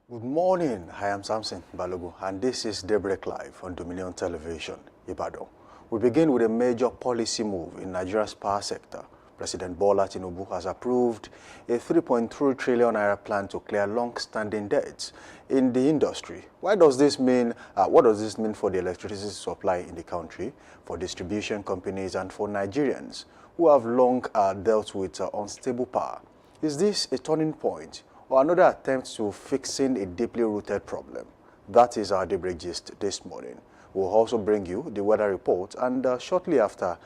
Good morning, I am Samson Balogu, and this is Daybreak Live on Dominion Television, Ibadan. We begin with a major policy move in Nigeria's power sector. President Bola Tinubu has approved a 3.3 trillion naira plan to clear long-standing debts in the industry. What does this mean for the electricity supply in the country, for distribution companies, and for Nigerians who have long dealt with unstable power? Is this a turning point or another attempt to fixing a deeply rooted problem? That is our Daybreak gist this morning. We'll also bring you the weather report and shortly after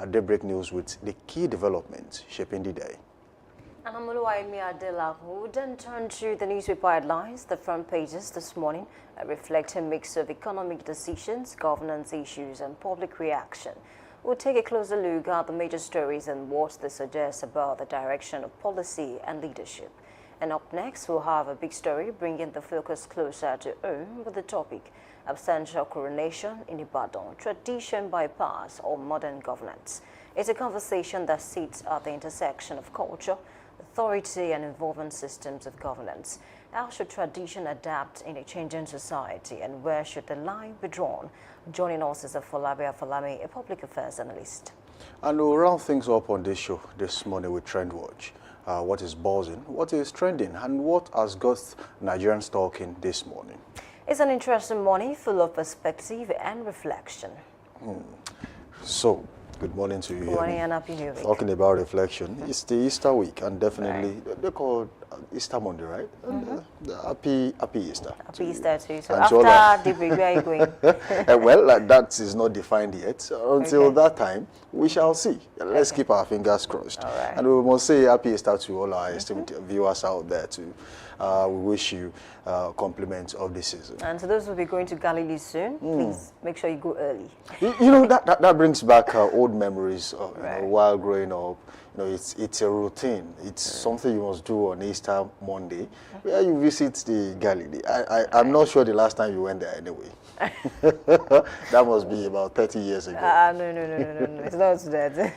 Daybreak news with the key developments shaping the day. And Amuluwaimi Adela will then turn to the newspaper headlines. The front pages this morning reflect a mix of economic decisions, governance issues, and public reaction. We'll take a closer look at the major stories and what they suggest about the direction of policy and leadership. And up next, we'll have a big story bringing the focus closer to home with the topic Absentia Coronation in Ibadan, Tradition Bypass or Modern Governance. It's a conversation that sits at the intersection of culture, authority, and involvement systems of governance. How should tradition adapt in a changing society, and where should the line be drawn? Joining us is Afolabi Afalami, a public affairs analyst. And we'll round things up on this show this morning with Trend Watch. What is buzzing, what is trending, and what has got Nigerians talking this morning? It's an interesting morning full of perspective and reflection. So, good morning to you. Good morning and happy New Week. Talking about reflection, it's the Easter week, and definitely they call it Easter Monday, right? Happy Easter. Happy Easter to you. So And after Daybreak, where are you going? Well, that is not defined yet. Until that time, we shall see. Let's keep our fingers crossed. All right. And we must say happy Easter to all our esteemed viewers out there too. We wish you compliments of this season. And to those who will be going to Galilee soon, please make sure you go early. You know, that brings back old memories of, you know, while growing up. You know, it's a routine. It's something you must do on Easter Monday, where you visit the Galilee. I'm not sure the last time you went there anyway. That must be about 30 years ago. No. It's not that.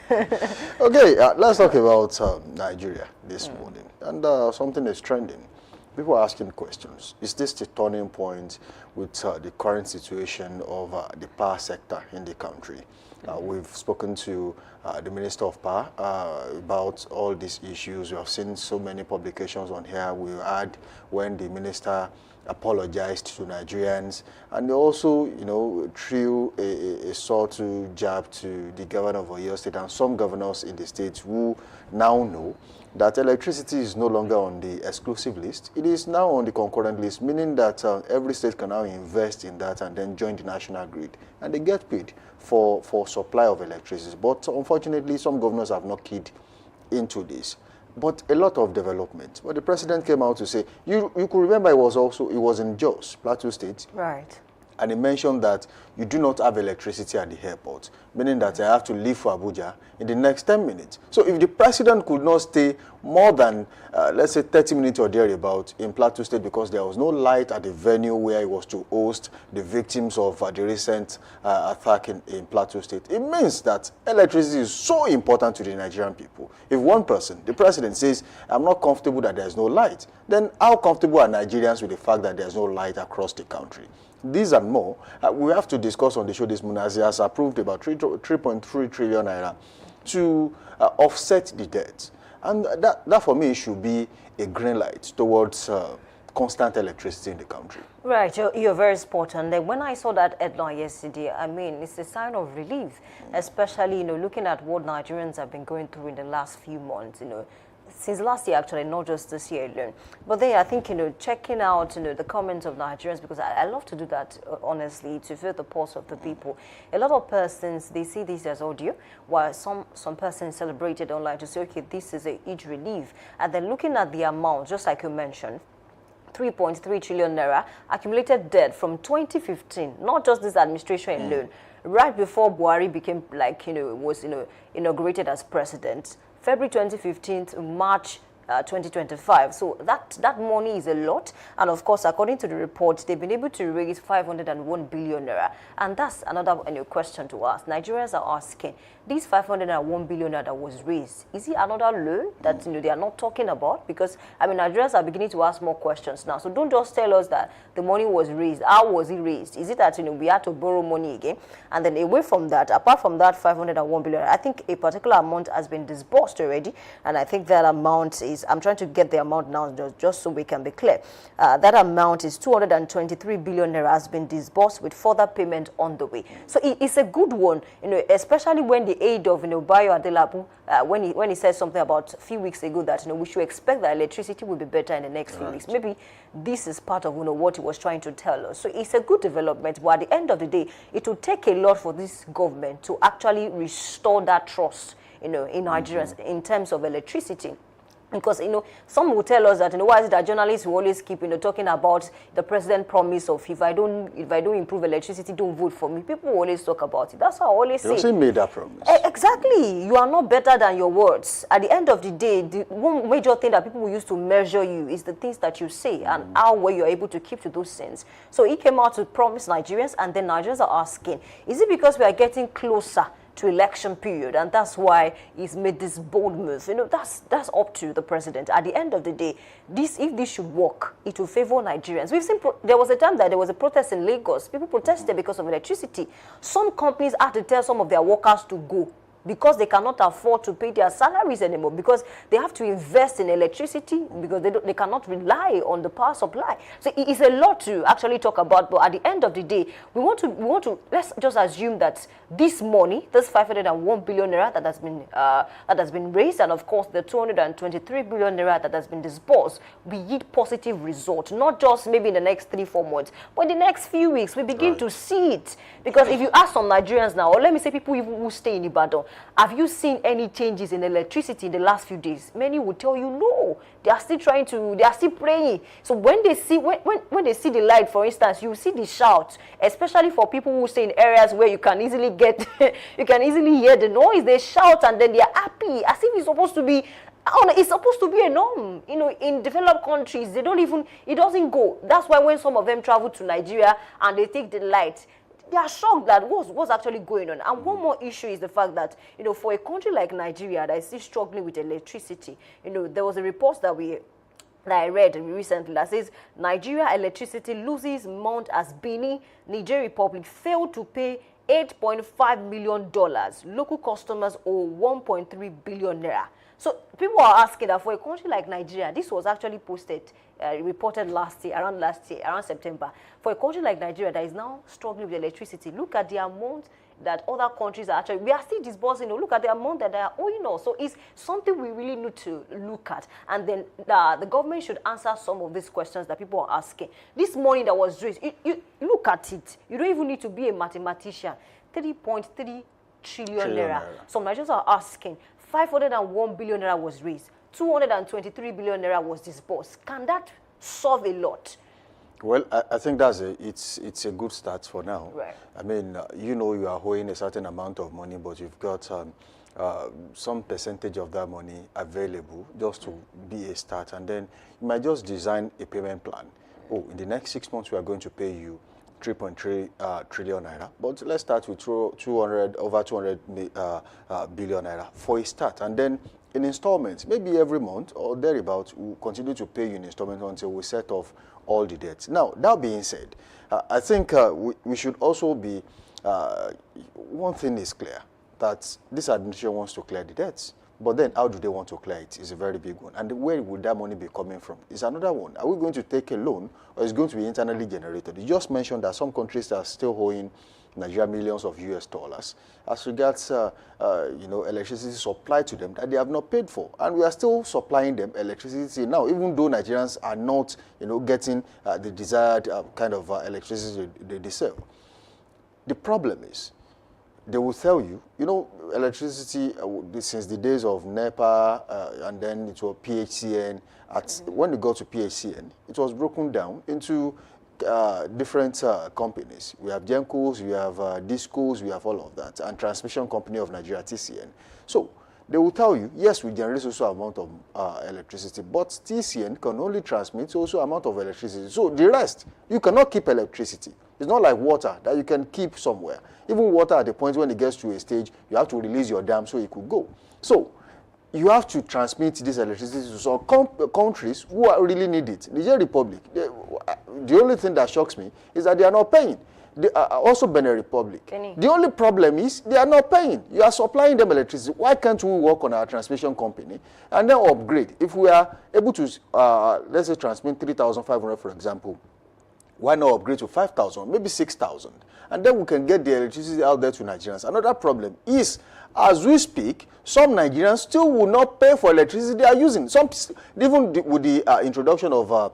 Okay, let's talk about Nigeria this morning. And something is trending. People are asking questions. Is this the turning point with the current situation of the power sector in the country? We've spoken to the Minister of Power about all these issues. We have seen so many publications on here. We had when the minister apologized to Nigerians, and they also, you know, threw a sawtooth jab to the governor of Oyo State and some governors in the state who now know that electricity is no longer on the exclusive list. It is now on the concurrent list, meaning that every state can now invest in that and then join the national grid, and they get paid for supply of electricity. But unfortunately, some governors have not keyed into this. But a lot of development. But the president came out to say, you could remember it was in Jos, Plateau State. Right. And he mentioned that you do not have electricity at the airport, meaning that I have to leave for Abuja in the next 10 minutes. So if the president could not stay more than, let's say, 30 minutes or thereabout in Plateau State because there was no light at the venue where he was to host the victims of the recent attack in Plateau State, it means that electricity is so important to the Nigerian people. If one person, the president, says, I'm not comfortable that there's no light, then how comfortable are Nigerians with the fact that there's no light across the country? These and more, we have to discuss on the show this morning, as he has approved about 3.3 trillion naira to offset the debt. And that for me should be a green light towards constant electricity in the country. Right, you're very spot on. Then when I saw that headline yesterday, I mean, it's a sign of relief, especially, you know, looking at what Nigerians have been going through in the last few months, you know, since last year, actually, not just this year alone. But then I think, you know, checking out, you know, the comments of Nigerians, because I love to do that, honestly, to feel the pulse of the people. A lot of persons, they see this as audio, while some persons celebrated online to say, okay, this is a huge relief. And then looking at the amount, just like you mentioned, 3.3 trillion naira accumulated debt from 2015, not just this administration alone, right before Buhari became, like, you know, was, you know, inaugurated as president. February 2015 to March 2025. So that money is a lot. And of course, according to the report, they've been able to raise 501 billion naira. And that's another question to ask. Nigerians are asking, this 501 billion naira that was raised, is it another loan that they are not talking about? Because I mean, Nigerians are beginning to ask more questions now. So don't just tell us that the money was raised. How was it raised? Is it that we had to borrow money again? And then away from that, apart from that 501 billion, I think a particular amount has been disbursed already. And I think that amount is, I'm trying to get the amount now just so we can be clear. That amount is 223 billion naira has been disbursed with further payment on the way. So it's a good one, especially when the aid of Bayo Adelabu, when he said something about a few weeks ago that we should expect that electricity will be better in the next few weeks. Maybe this is part of what he was trying to tell us. So it's a good development, but at the end of the day, it will take a lot for this government to actually restore that trust, in Nigerians in terms of electricity. Because, some will tell us that, why is it that journalists will always keep, talking about the president promise of if I don't improve electricity, don't vote for me. People will always talk about it. That's what I always say. They also made that promise. Exactly. You are not better than your words. At the end of the day, the one major thing that people will use to measure you is the things that you say and how well you're able to keep to those things. So he came out to promise Nigerians, and then Nigerians are asking, is it because we are getting closer to election period, and that's why he's made this bold move? That's up to the president. At the end of the day, if this should work, it will favor Nigerians. We've seen there was a time that there was a protest in Lagos. People protested because of electricity. Some companies had to tell some of their workers to go because they cannot afford to pay their salaries anymore, because they have to invest in electricity, because they cannot rely on the power supply. So it's a lot to actually talk about, but at the end of the day, we want to let's just assume that this money, this 501 billion naira that has been raised, and of course the 223 billion naira that has been disbursed, we yield positive result, not just maybe in the next 3-4 months, but in the next few weeks we begin to see it. Because if you ask some Nigerians now, or let me say people even who stay in Ibadan, have you seen any changes in electricity in the last few days? Many will tell you no. They are still they are still praying. So when they see when they see the light, for instance, you see the shout, especially for people who stay in areas where you can easily get you can easily hear the noise. They shout and then they are happy, as if it's supposed to be. It's supposed to be a norm. In developed countries, it doesn't go. That's why when some of them travel to Nigeria and they take the light, they are shocked that what's actually going on. And one more issue is the fact that, for a country like Nigeria that is still struggling with electricity, there was a report that I read recently that says Nigeria electricity loses month as Benin, Niger Republic failed to pay $8.5 million. Local customers owe 1.3 billion naira. So people are asking that for a country like Nigeria, this was actually reported around September. For a country like Nigeria that is now struggling with electricity, look at the amount that other countries are we are still disbursing. Look at the amount that they are owing us. So it's something we really need to look at. And then the government should answer some of these questions that people are asking. This money that was raised, you look at it. You don't even need to be a mathematician. 3.3 trillion naira. Some Nigerians are asking, 501 billion naira was raised, 223 billion naira was disbursed. Can that solve a lot? Well, I think it's a good start for now. Right. I mean, you are owing a certain amount of money, but you've got some percentage of that money available just to be a start, and then you might just design a payment plan. Oh, in the next 6 months we are going to pay you 3.3 trillion naira, but let's start with over 200 billion naira for a start, and then in installments, maybe every month or thereabouts, we'll continue to pay you in installments until we set off all the debts. Now, that being said, I think we should also be, one thing is clear, that this administration wants to clear the debts. But then how do they want to clear it is a very big one. And where would that money be coming from is another one. Are we going to take a loan, or is it going to be internally generated? You just mentioned that some countries are still owing Nigeria millions of US dollars as regards electricity supplied to them that they have not paid for. And we are still supplying them electricity now, even though Nigerians are not getting the desired kind of electricity they deserve. The problem is, they will tell you, electricity since the days of NEPA and then it was PHCN. When it got to PHCN, it was broken down into different companies. We have Gencos, we have Discos, we have all of that, and Transmission Company of Nigeria, TCN. So they will tell you, yes, we generate also amount of electricity, but TCN can only transmit also amount of electricity. So the rest, you cannot keep electricity. It's not like water that you can keep somewhere. Even water at the point when it gets to a stage, you have to release your dam so it could go. So you have to transmit this electricity to some countries who really need it. Niger Republic, the only thing that shocks me is that they are not paying. Also Benin Republic. The only problem is they are not paying. You are supplying them electricity. Why can't we work on our transmission company and then upgrade? If we are able to, let's say, transmit 3,500, for example, why not upgrade to 5,000, maybe 6,000? And then we can get the electricity out there to Nigerians. Another problem is, as we speak, some Nigerians still will not pay for electricity they are using. Some, even with the introduction of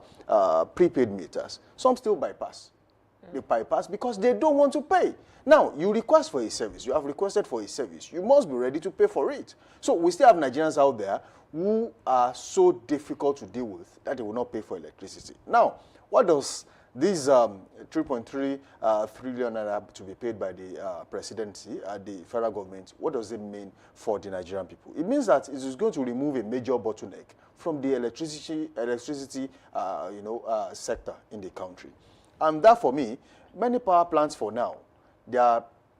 prepaid meters, some still bypass. They bypass because they don't want to pay. Now, you request for a service. You have requested for a service. You must be ready to pay for it. So we still have Nigerians out there who are so difficult to deal with that they will not pay for electricity. Now, what does this 3.3 trillion to be paid by the presidency, the federal government, what does it mean for the Nigerian people? It means that it is going to remove a major bottleneck from the electricity sector in the country. And that, for me, many power plants for now,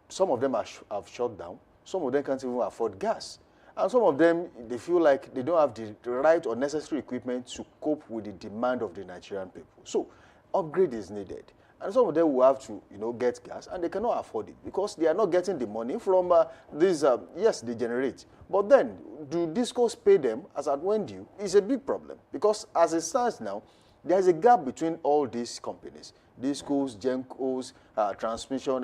some of them have shut down. Some of them can't even afford gas. And some of them, they feel like they don't have the right or necessary equipment to cope with the demand of the Nigerian people. So upgrade is needed. And some of them will have to, get gas, and they cannot afford it because they are not getting the money from these, yes, they generate. But then, do discos pay them as at when due? It's a big problem because as it stands now, there is a gap between all these companies. Discos, Gencos, Transmission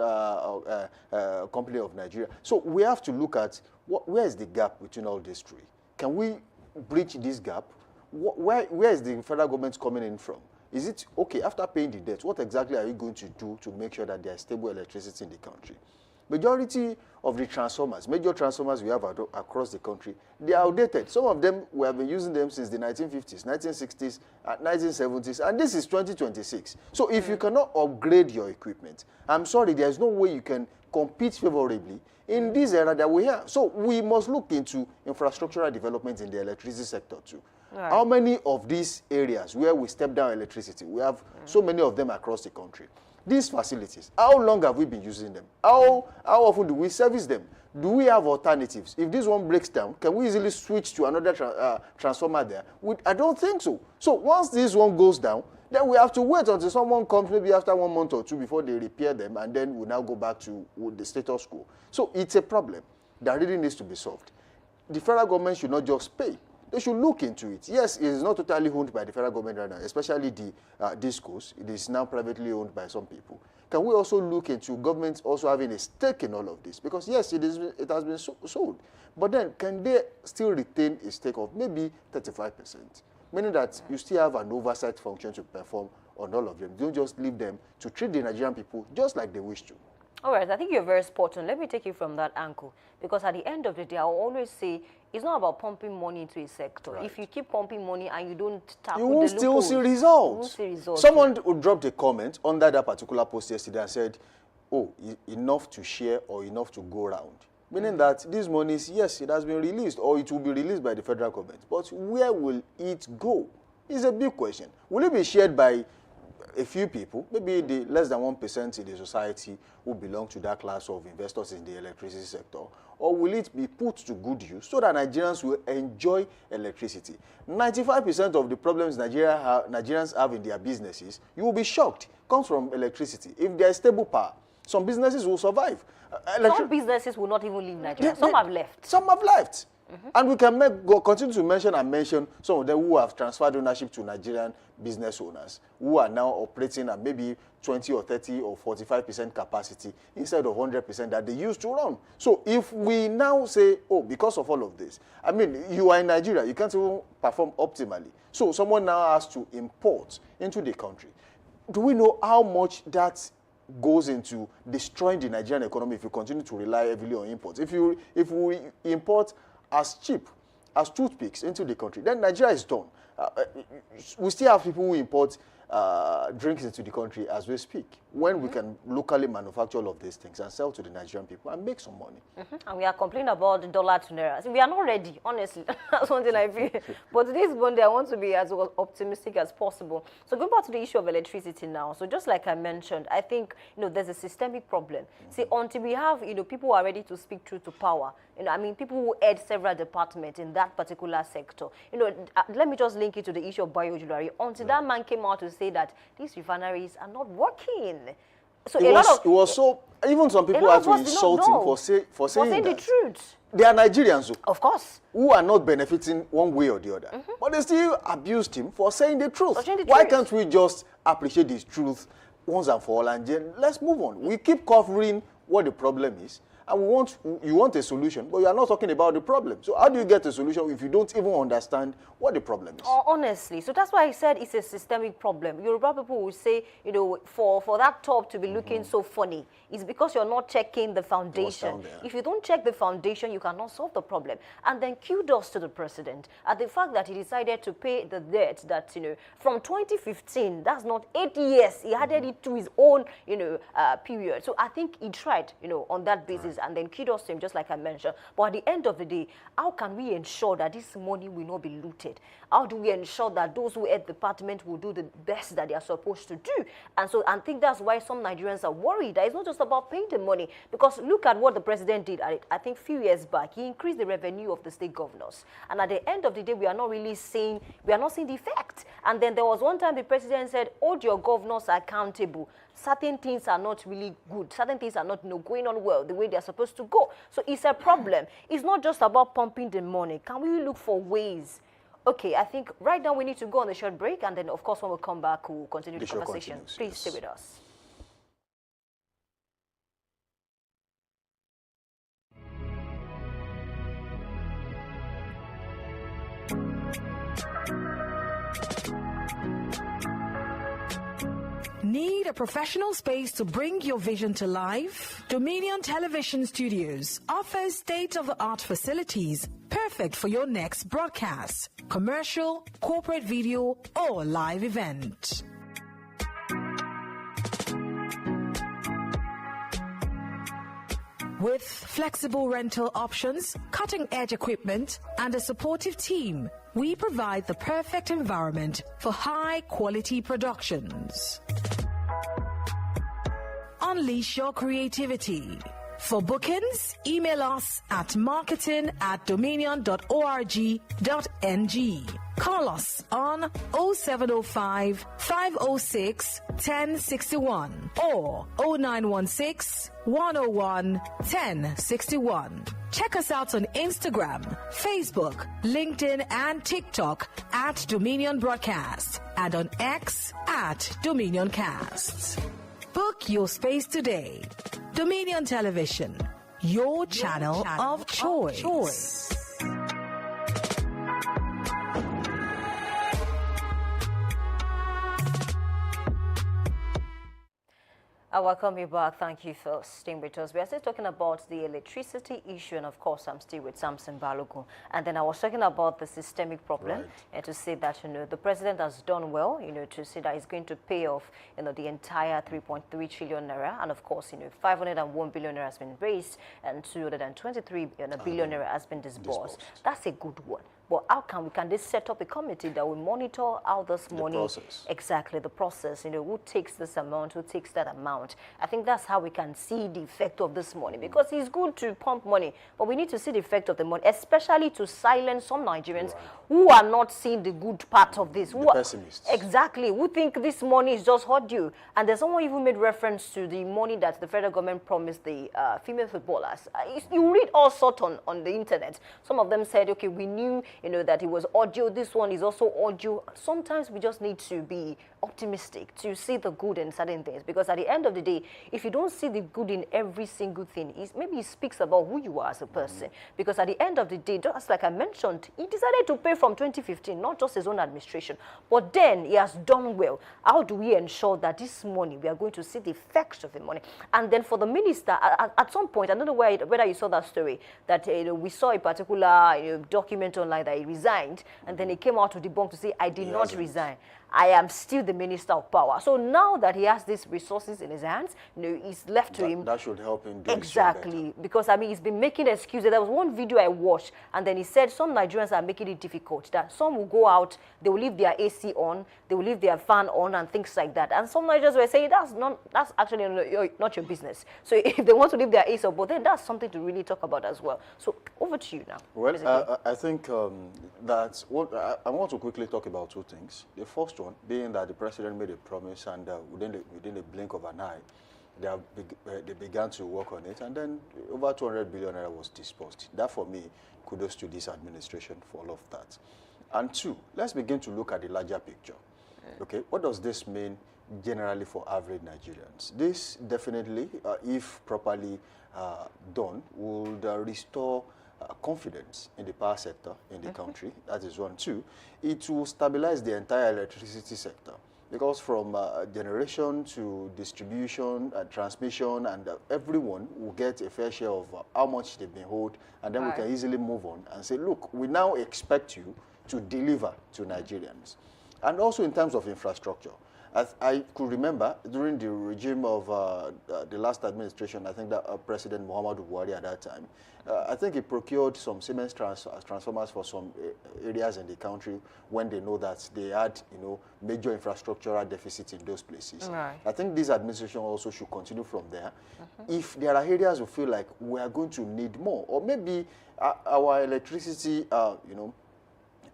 Company of Nigeria. So we have to look at where is the gap between all these three. Can we bridge this gap? Where is the federal government coming in from? Is it, okay, after paying the debt, what exactly are you going to do to make sure that there is stable electricity in the country? Majority of the transformers, major transformers we have across the country, they are outdated. Some of them, we have been using them since the 1950s, 1960s, 1970s, and this is 2026. So if you cannot upgrade your equipment, I'm sorry, there's no way you can compete favorably in this era that we have. So we must look into infrastructural development in the electricity sector too. Right. How many of these areas where we step down electricity, we have so many of them across the country. These facilities, how long have we been using them? How often do we service them? Do we have alternatives? If this one breaks down, can we easily switch to another transformer there? I don't think so. So once this one goes down, then we have to wait until someone comes maybe after 1 month or two before they repair them, and then we now go back to the status quo. So it's a problem that really needs to be solved. The federal government should not just pay. They should look into it. Yes, it is not totally owned by the federal government right now, especially the discos. It is now privately owned by some people. Can we also look into governments also having a stake in all of this? Because yes, it has been sold. But then, can they still retain a stake of maybe 35%? Meaning that you still have an oversight function to perform on all of them. Don't just leave them to treat the Nigerian people just like they wish to. All right, I think you're very spot on. Let me take you from that angle. Because at the end of the day, I'll always say, it's not about pumping money into a sector. Right. If you keep pumping money and you don't tackle the loopholes, you won't see results. Someone dropped a comment under that particular post yesterday and said, oh, enough to share or enough to go around. Meaning that this money is, yes, it has been released or it will be released by the federal government. But where will it go? It's a big question. Will it be shared by a few people, maybe the less than 1% in the society who belong to that class of investors in the electricity sector? Or will it be put to good use so that Nigerians will enjoy electricity? 95% of the problems Nigerians have in their businesses, you will be shocked, comes from electricity. If there is stable power, some businesses will survive. Some businesses will not even leave Nigeria. Some have left. Some have left. And we can continue to mention some of them who have transferred ownership to Nigerian business owners who are now operating at maybe 20 or 30 or 45% capacity instead of 100% that they used to run. So if we now say, oh, because of all of this, I mean, you are in Nigeria, you can't even perform optimally. So someone now has to import into the country. Do we know how much that goes into destroying the Nigerian economy if you continue to rely heavily on imports? If we import as cheap as toothpicks into the country, then Nigeria is done. we still have people who import drinks into the country as we speak, when we can locally manufacture all of these things and sell to the Nigerian people and make some money. And we are complaining about the dollar to naira. We are not ready, honestly. That's one thing I feel. But this Monday, I want to be as optimistic as possible. So going back to the issue of electricity now. So just like I mentioned, I think, there's a systemic problem. See, until we have, people who are ready to speak truth to power, I mean, people who head several departments in that particular sector. Let me just link it to the issue of biojewelry. Until that man came out to say that these refineries are not working. So it was so, even some people had to insult him for saying the truth. They are Nigerians, of course, who are not benefiting one way or the other. But they still abused him for saying the truth. Why can't we just appreciate this truth once and for all and then let's move on? We keep covering what the problem is. And you want a solution, but you are not talking about the problem. So how do you get a solution if you don't even understand what the problem is? Honestly, so that's why I said it's a systemic problem. Yoruba people will say, for that top to be looking so funny, it's because you're not checking the foundation. If you don't check the foundation, you cannot solve the problem. And then kudos to the president at the fact that he decided to pay the debt that, from 2015, that's not 8 years, he added it to his own, period. So I think he tried, on that basis. And then kudos to him, just like I mentioned. But at the end of the day, how can we ensure that this money will not be looted? How do we ensure that those who head the department will do the best that they are supposed to do? And so I think that's why some Nigerians are worried that it's not just about paying the money. Because look at what the president did, I think a few years back. He increased the revenue of the state governors. And at the end of the day, we are not seeing the effect. And then there was one time the president said, hold your governors accountable. Certain things are not really good. Certain things are not going on well the way they're supposed to go. So it's a problem. It's not just about pumping the money. Can we look for ways? Okay, I think right now we need to go on a short break. And then, of course, when we come back, we'll continue the conversation. Please stay with us. Need a professional space to bring your vision to life? Dominion Television Studios offers state-of-the-art facilities perfect for your next broadcast, commercial, corporate video, or live event. With flexible rental options, cutting-edge equipment, and a supportive team, we provide the perfect environment for high-quality productions. Unleash your creativity. For bookings, email us at marketing@dominion.org.ng. Call us on 0705 506 1061 or 0916 101 1061. Check us out on Instagram, Facebook, LinkedIn, and TikTok at Dominion Broadcast and on X at Dominion Cast. Book your space today. Dominion Television, your channel of choice. I welcome you back. Thank you for staying with us. We are still talking about the electricity issue, and of course, I'm still with Samson Balogun. And then I was talking about the systemic problem, and to say that the president has done well, to say that he's going to pay off, the entire 3.3 trillion naira, and of course, 501 billion naira has been raised, and 223 billion naira has been disbursed. That's a good one. But how can they set up a committee that will monitor how this money, exactly the process, who takes this amount, who takes that amount. I think that's how we can see the effect of this money, because it's good to pump money, but we need to see the effect of the money, especially to silence some Nigerians who are not seeing the good part of this. Who pessimists. Exactly, who think this money is just hot due. And there's someone even made reference to the money that the federal government promised the female footballers. You read all sorts on the internet. Some of them said, okay, we knew that it was audio. This one is also audio. Sometimes we just need to be optimistic to see the good in certain things, because at the end of the day, if you don't see the good in every single thing, maybe it speaks about who you are as a person. Because at the end of the day, just like I mentioned, he decided to pay from 2015, not just his own administration, but then he has done well. How do we ensure that this money, we are going to see the effects of the money? And then for the minister, at some point, I don't know whether you saw that story, that we saw a particular document online like that he resigned, and then he came out to debunk to say, I did not resign. I am still the minister of power. So now that he has these resources in his hands, it's left to him. That should help him do exactly, because I mean, he's been making excuses. There was one video I watched, and then he said some Nigerians are making it difficult. That some will go out, they will leave their AC on, they will leave their fan on, and things like that. And some Nigerians were saying that's actually not your business. So if they want to leave their AC on, but then that's something to really talk about as well. So over to you now. Well, I think that's what I want to quickly talk about two things. The first one being that the president made a promise, and within the blink of an eye, they began to work on it, and then over 200 billion naira was disbursed. That, for me, kudos to this administration for all of that. And two, let's begin to look at the larger picture. Okay, what does this mean generally for average Nigerians? This definitely, if properly done, would restore confidence in the power sector in the country. That is one. Two, it will stabilize the entire electricity sector, because from generation to distribution and transmission, and everyone will get a fair share of how much they've been owed, and then we can easily move on and say, look, we now expect you to deliver to Nigerians. And also in terms of infrastructure, as I could remember during the regime of the last administration, I think that President Muhammadu Buhari at that time, I think he procured some Siemens transformers for some areas in the country when they know that they had, major infrastructural deficits in those places. Right. I think this administration also should continue from there. If there are areas we feel like we are going to need more, or maybe our electricity,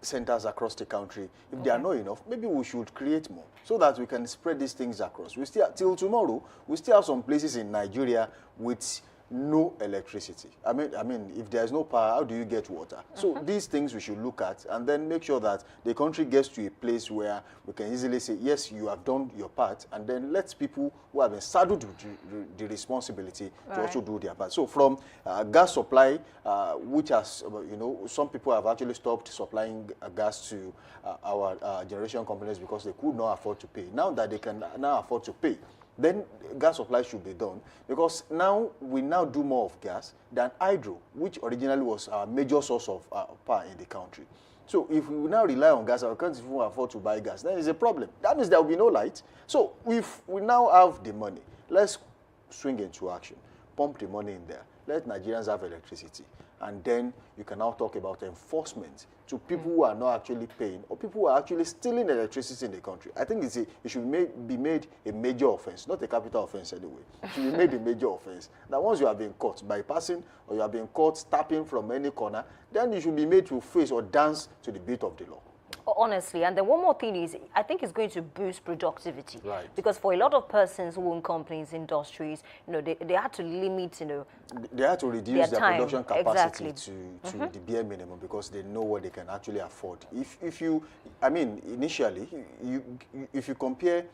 centers across the country, if they are not enough, maybe we should create more so that we can spread these things across. We still, till tomorrow, we still have some places in Nigeria with no electricity. I mean, if there's no power, how do you get water? So these things we should look at, and then make sure that the country gets to a place where we can easily say, yes, you have done your part, and then let people who have been saddled with the responsibility to also do their part. So from gas supply, which has, some people have actually stopped supplying gas to our generation companies because they could not afford to pay. Now that they can now afford to pay, then gas supply should be done, because now we do more of gas than hydro, which originally was our major source of power in the country. So if we now rely on gas, our country won't afford to buy gas. Then it's a problem. That means there will be no light. So if we now have the money, let's swing into action. Pump the money in there. Let Nigerians have electricity. And then you can now talk about enforcement to people who are not actually paying, or people who are actually stealing electricity in the country. I think it should be made a major offense, not a capital offense anyway. It should be made a major offense. That once you have been caught bypassing, or you have been caught tapping from any corner, then you should be made to face or dance to the beat of the law. Honestly, and then one more thing is, I think it's going to boost productivity. Right. Because for a lot of persons who own companies, industries, they had to limit, they had to reduce their production capacity exactly. to the bare minimum, because they know what they can actually afford. If you, initially, if you compare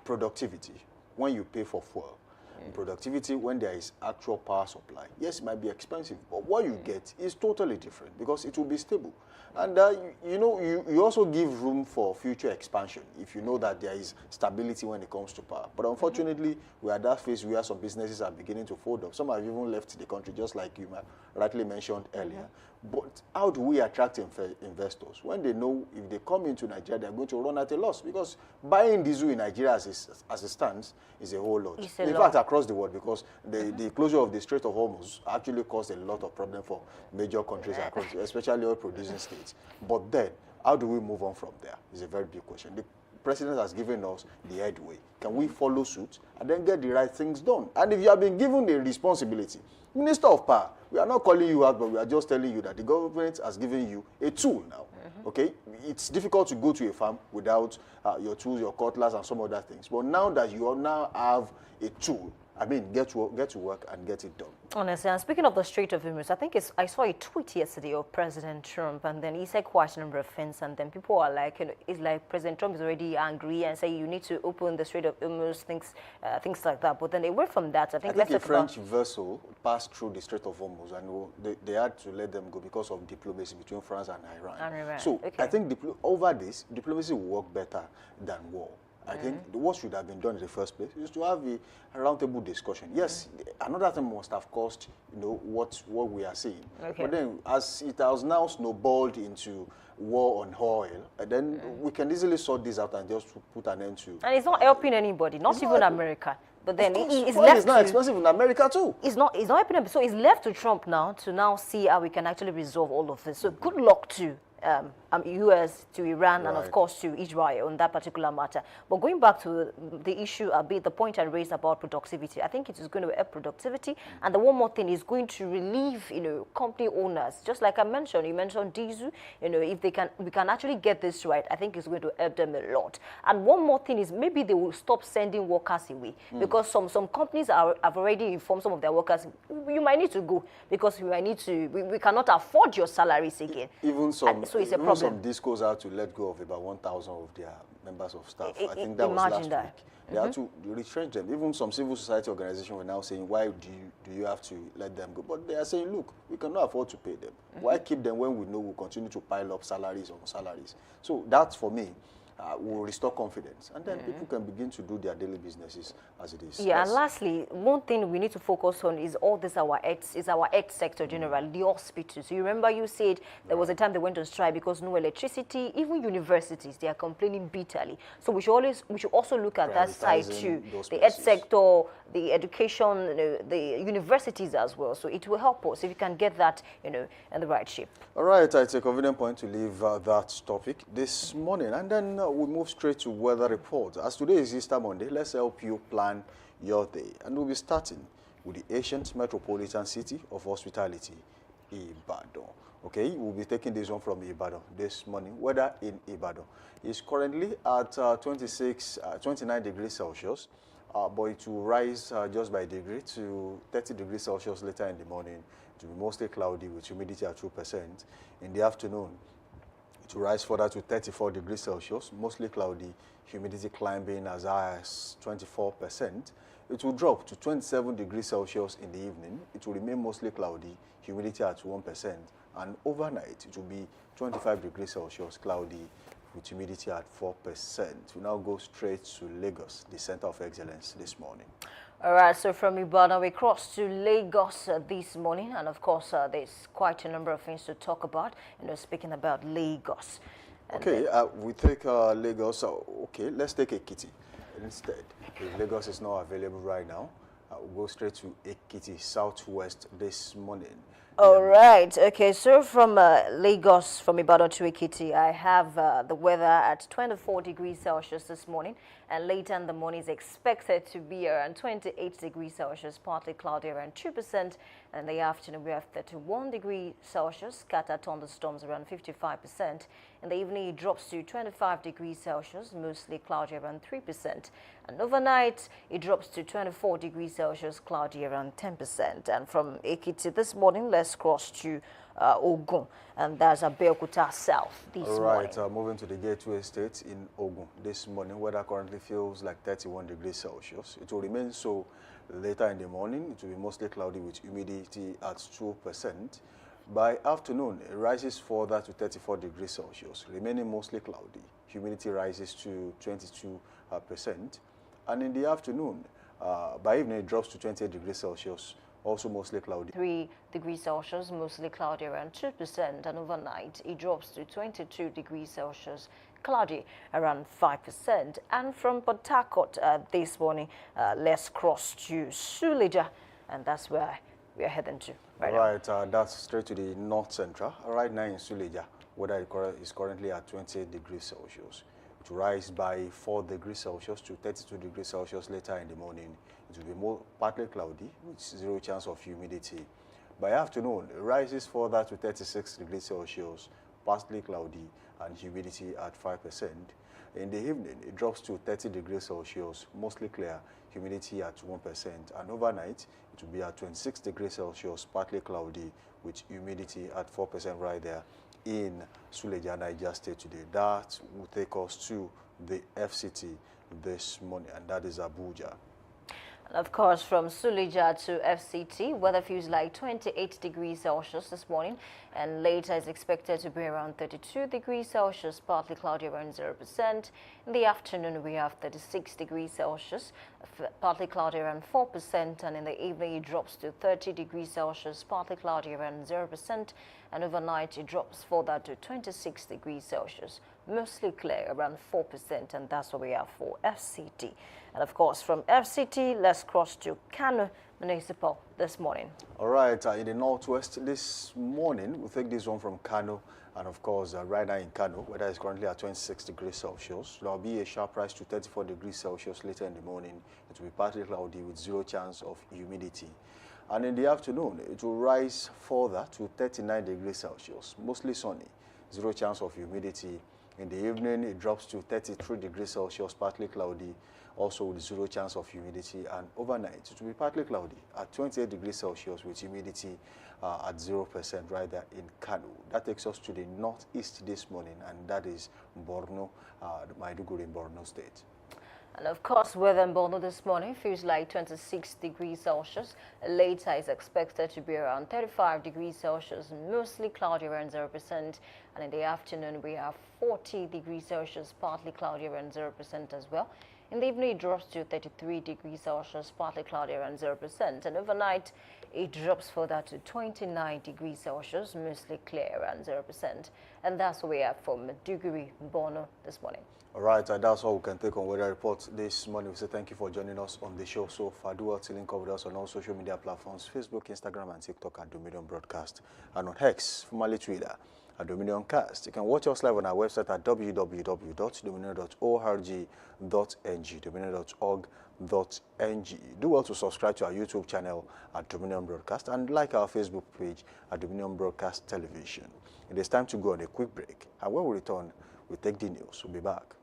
productivity when you pay for fuel, productivity when there is actual power supply, yes, it might be expensive, but what you get is totally different, because it will be stable. And you also give room for future expansion if you know that there is stability when it comes to power. But unfortunately, we are at that phase where some businesses are beginning to fold up. Some have even left the country, just like you rightly mentioned earlier. But how do we attract investors when they know if they come into Nigeria, they're going to run at a loss? Because buying diesel in Nigeria as it stands is a whole lot. In fact, across the world, because the closure of the Strait of Hormuz actually caused a lot of problem for major countries across, especially oil-producing states. But then, how do we move on from there? Is a very big question. The president has given us the headway. Can we follow suit and then get the right things done? And if you have been given a responsibility, Minister of Power, we are not calling you out, but we are just telling you that the government has given you a tool now. Okay? It's difficult to go to a farm without your tools, your cutlass, and some other things. But now that you now have a tool, get to work and get it done. Honestly, and speaking of the Strait of Hormuz, I think I saw a tweet yesterday of President Trump, and then he said quite a number of things, and then people are like, it's like President Trump is already angry and say you need to open the Strait of Hormuz, things like that. But then away from that, I think a French vessel passed through the Strait of Hormuz, and they had to let them go because of diplomacy between France and Iran. So I think over this, diplomacy will work better than war. I think what should have been done in the first place is to have a roundtable discussion. Yes, another thing must have caused, what we are seeing. Okay. But then, as it has now snowballed into war on oil, then we can easily sort this out and just put an end to. And it's not helping anybody, not even America. But then it's oil left is not to, expensive in America too. It's not helping them. So it's left to Trump now to now see how we can actually resolve all of this. So good luck to U.S., to Iran, and of course to Israel on that particular matter. But going back to the issue, the point I raised about productivity, I think it is going to help productivity. And the one more thing is going to relieve, company owners. Just like I mentioned, you mentioned diesel. If we can actually get this right, I think it's going to help them a lot. And one more thing is maybe they will stop sending workers away because some companies have already informed some of their workers, you might need to go because we cannot afford your salaries again. Even some. So it's a Even problem. some discos had to let go of about 1,000 of their members of staff. I think that was Imagine last that. week. They had to retrench them. Even some civil society organizations were now saying, why do you have to let them go? But they are saying, look, we cannot afford to pay them. Why keep them when we know we'll continue to pile up salaries on salaries? So that, for me, will restore confidence. And then people can begin to do their daily businesses as it is. Yeah, Yes. and lastly, one thing we need to focus on is all this our health sector generally, the hospitals. You remember you said there was a time they went on strike because no electricity, even universities, they are complaining bitterly. So we should also look at that side too. Those The health places. sector, the education, the universities as well. So it will help us if you can get that, in the right shape. All right, it's a convenient point to leave that topic this morning. And then we move straight to weather report. As today is Easter Monday, let's help you plan your day. And we'll be starting with the ancient metropolitan city of hospitality, Ibadan. Okay, we'll be taking this one from Ibadan this morning. Weather in Ibadan is currently at 29 degrees Celsius. But it will rise just by a degree to 30 degrees Celsius later in the morning. It will be mostly cloudy with humidity at 2%. In the afternoon, it will rise further to 34 degrees Celsius, mostly cloudy, humidity climbing as high as 24%. It will drop to 27 degrees Celsius in the evening. It will remain mostly cloudy, humidity at 1%. And overnight, it will be 25 degrees Celsius, cloudy, with humidity at 4%. We now go straight to Lagos, the center of excellence this morning. All right, so from Ibadan, we cross to Lagos this morning. And of course, there's quite a number of things to talk about, speaking about Lagos. And okay, we take Lagos. Okay, let's take Ekiti instead. If Lagos is not available right now, we'll go straight to Ekiti, southwest this morning. All right. Okay. So from Lagos, from Ibadan to Ekiti, I have the weather at 24 degrees Celsius this morning, and later in the morning is expected to be around 28 degrees Celsius, partly cloudy around 2%. And in the afternoon, we have 31 degrees Celsius, scattered thunderstorms around 55%. In the evening, it drops to 25 degrees Celsius, mostly cloudy around 3%. And overnight, it drops to 24 degrees Celsius, cloudy around 10%. And from Ekiti this morning, let's cross to Ogun, and that's Abeokuta South this morning. Right, moving to the Gateway State in Ogun this morning, weather currently feels like 31 degrees Celsius. It will remain so later in the morning. It will be mostly cloudy with humidity at 2%. By afternoon, it rises further to 34 degrees Celsius, remaining mostly cloudy. Humidity rises to 22%. And in the afternoon, by evening, it drops to 28 degrees Celsius, also mostly cloudy. 3 degrees Celsius, mostly cloudy around 2%, and overnight it drops to 22 degrees Celsius, cloudy around 5%. And from Port Harcourt this morning, let's cross to Suleja, and that's where we are heading to right now. That's straight to the north central. Right now in Suleja, weather is currently at 28 degrees Celsius. It will rise by 4 degrees Celsius to 32 degrees Celsius later in the morning. It will be more partly cloudy with 0 chance of humidity. By afternoon, it rises further to 36 degrees Celsius, partly cloudy, and humidity at 5%. In the evening, it drops to 30 degrees Celsius, mostly clear, humidity at 1%. And overnight, it will be at 26 degrees Celsius, partly cloudy, with humidity at 4% right there in Suleja, Niger State today. That will take us to the FCT this morning, and that is Abuja. And of course, from Suleja to FCT, weather feels like 28 degrees Celsius this morning, and later is expected to be around 32 degrees Celsius, partly cloudy around 0%. In the afternoon, we have 36 degrees Celsius, partly cloudy around 4%, and in the evening, it drops to 30 degrees Celsius, partly cloudy around 0%, and overnight, it drops further to 26 degrees Celsius, mostly clear around 4%, and that's what we have for FCT. And of course, from FCT, let's cross to Kano Municipal this morning. All right, in the northwest this morning, we'll take this one from Kano, and of course, right now in Kano, weather is currently at 26 degrees Celsius. There will be a sharp rise to 34 degrees Celsius later in the morning. It will be partly cloudy with zero chance of humidity. And in the afternoon, it will rise further to 39 degrees Celsius, mostly sunny, zero chance of humidity. In the evening, it drops to 33 degrees Celsius, partly cloudy, also with zero chance of humidity. And overnight, it will be partly cloudy at 28 degrees Celsius with humidity at 0% right there in Kano. That takes us to the northeast this morning, and that is Borno, Maiduguri in Borno State. And of course, weather in Borno this morning feels like 26 degrees Celsius. Later is expected to be around 35 degrees Celsius, mostly cloudy around 0%. And in the afternoon, we have 40 degrees Celsius, partly cloudy around 0% as well. In the evening, it drops to 33 degrees Celsius, partly cloudy around 0%. And overnight, it drops further to 29 degrees Celsius, mostly clear around 0%. And that's what we have for Maiduguri, Borno this morning. All right, and that's all we can take on weather reports this morning. We say thank you for joining us on the show so far. Do well to link up with us on all social media platforms, Facebook, Instagram, and TikTok at Dominion Broadcast, and on X, formerly Twitter, at Dominion Cast. You can watch us live on our website at www.dominion.org.ng, dominion.org.ng. Do well to subscribe to our YouTube channel at Dominion Broadcast and like our Facebook page at Dominion Broadcast Television. It is time to go on a quick break, and when we return, we'll take the news. We'll be back.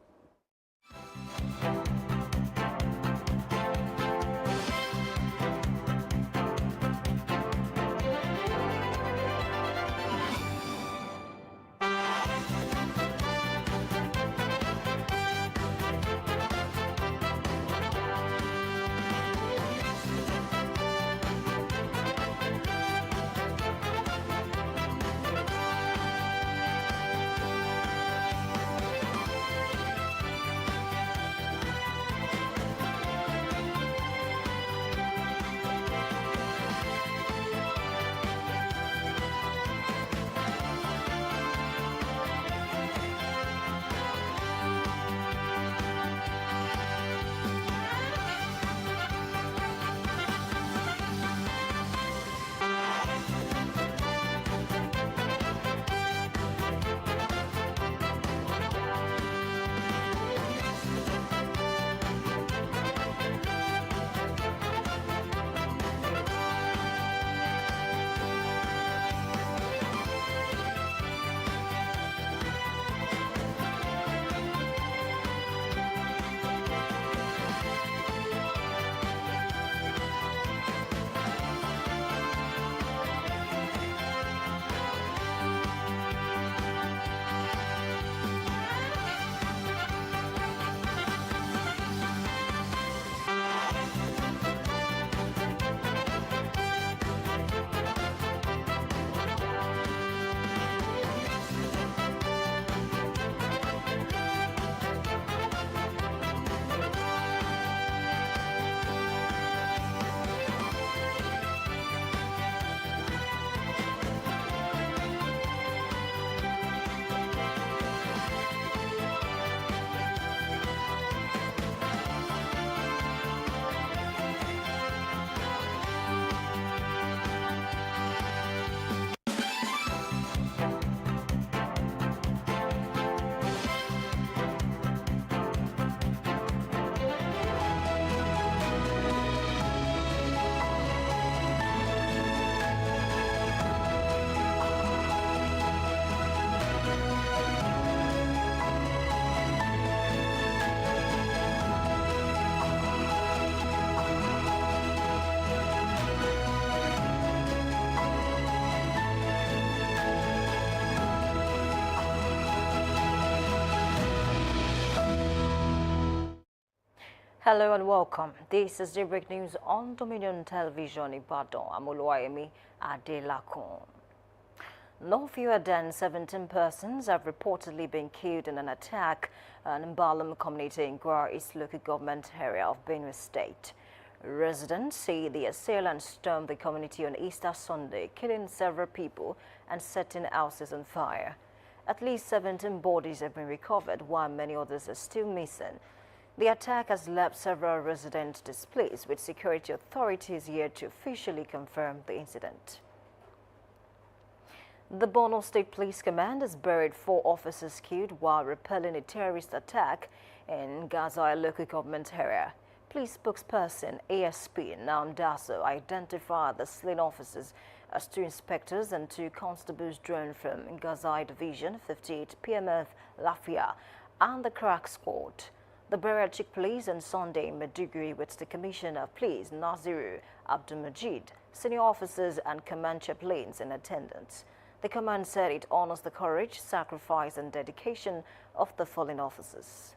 Hello and welcome. This is Daybreak News on Dominion Television Ibadan. I'm Oluwayemi Adelakun. No fewer than 17 persons have reportedly been killed in an attack in Mbalam community in Gwar East local government area of Benue State. Residents say the assailants stormed the community on Easter Sunday, killing several people and setting houses on fire. At least 17 bodies have been recovered, while many others are still missing. The attack has left several residents displaced, with security authorities yet to officially confirm the incident. The Borno State Police Command has buried 4 officers killed while repelling a terrorist attack in Gaza local government area. Police spokesperson ASP Namdaso identified the slain officers as 2 inspectors and 2 constables drawn from Gaza Division 58 PMF Lafia and the crack squad. The burial took place on Sunday in Maiduguri with the Commissioner of Police Naziru Abdulmajid, senior officers and command chaplains in attendance. The command said it honors the courage, sacrifice and dedication of the fallen officers.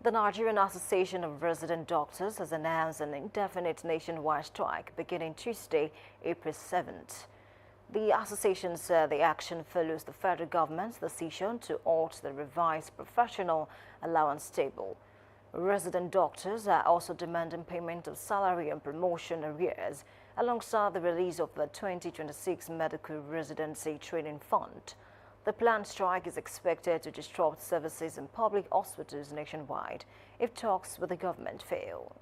The Nigerian Association of Resident Doctors has announced an indefinite nationwide strike beginning Tuesday, April 7th. The association said the action follows the federal government's decision to halt the revised professional allowance table. Resident doctors are also demanding payment of salary and promotion arrears, alongside the release of the 2026 Medical Residency Training Fund. The planned strike is expected to disrupt services in public hospitals nationwide if talks with the government fail.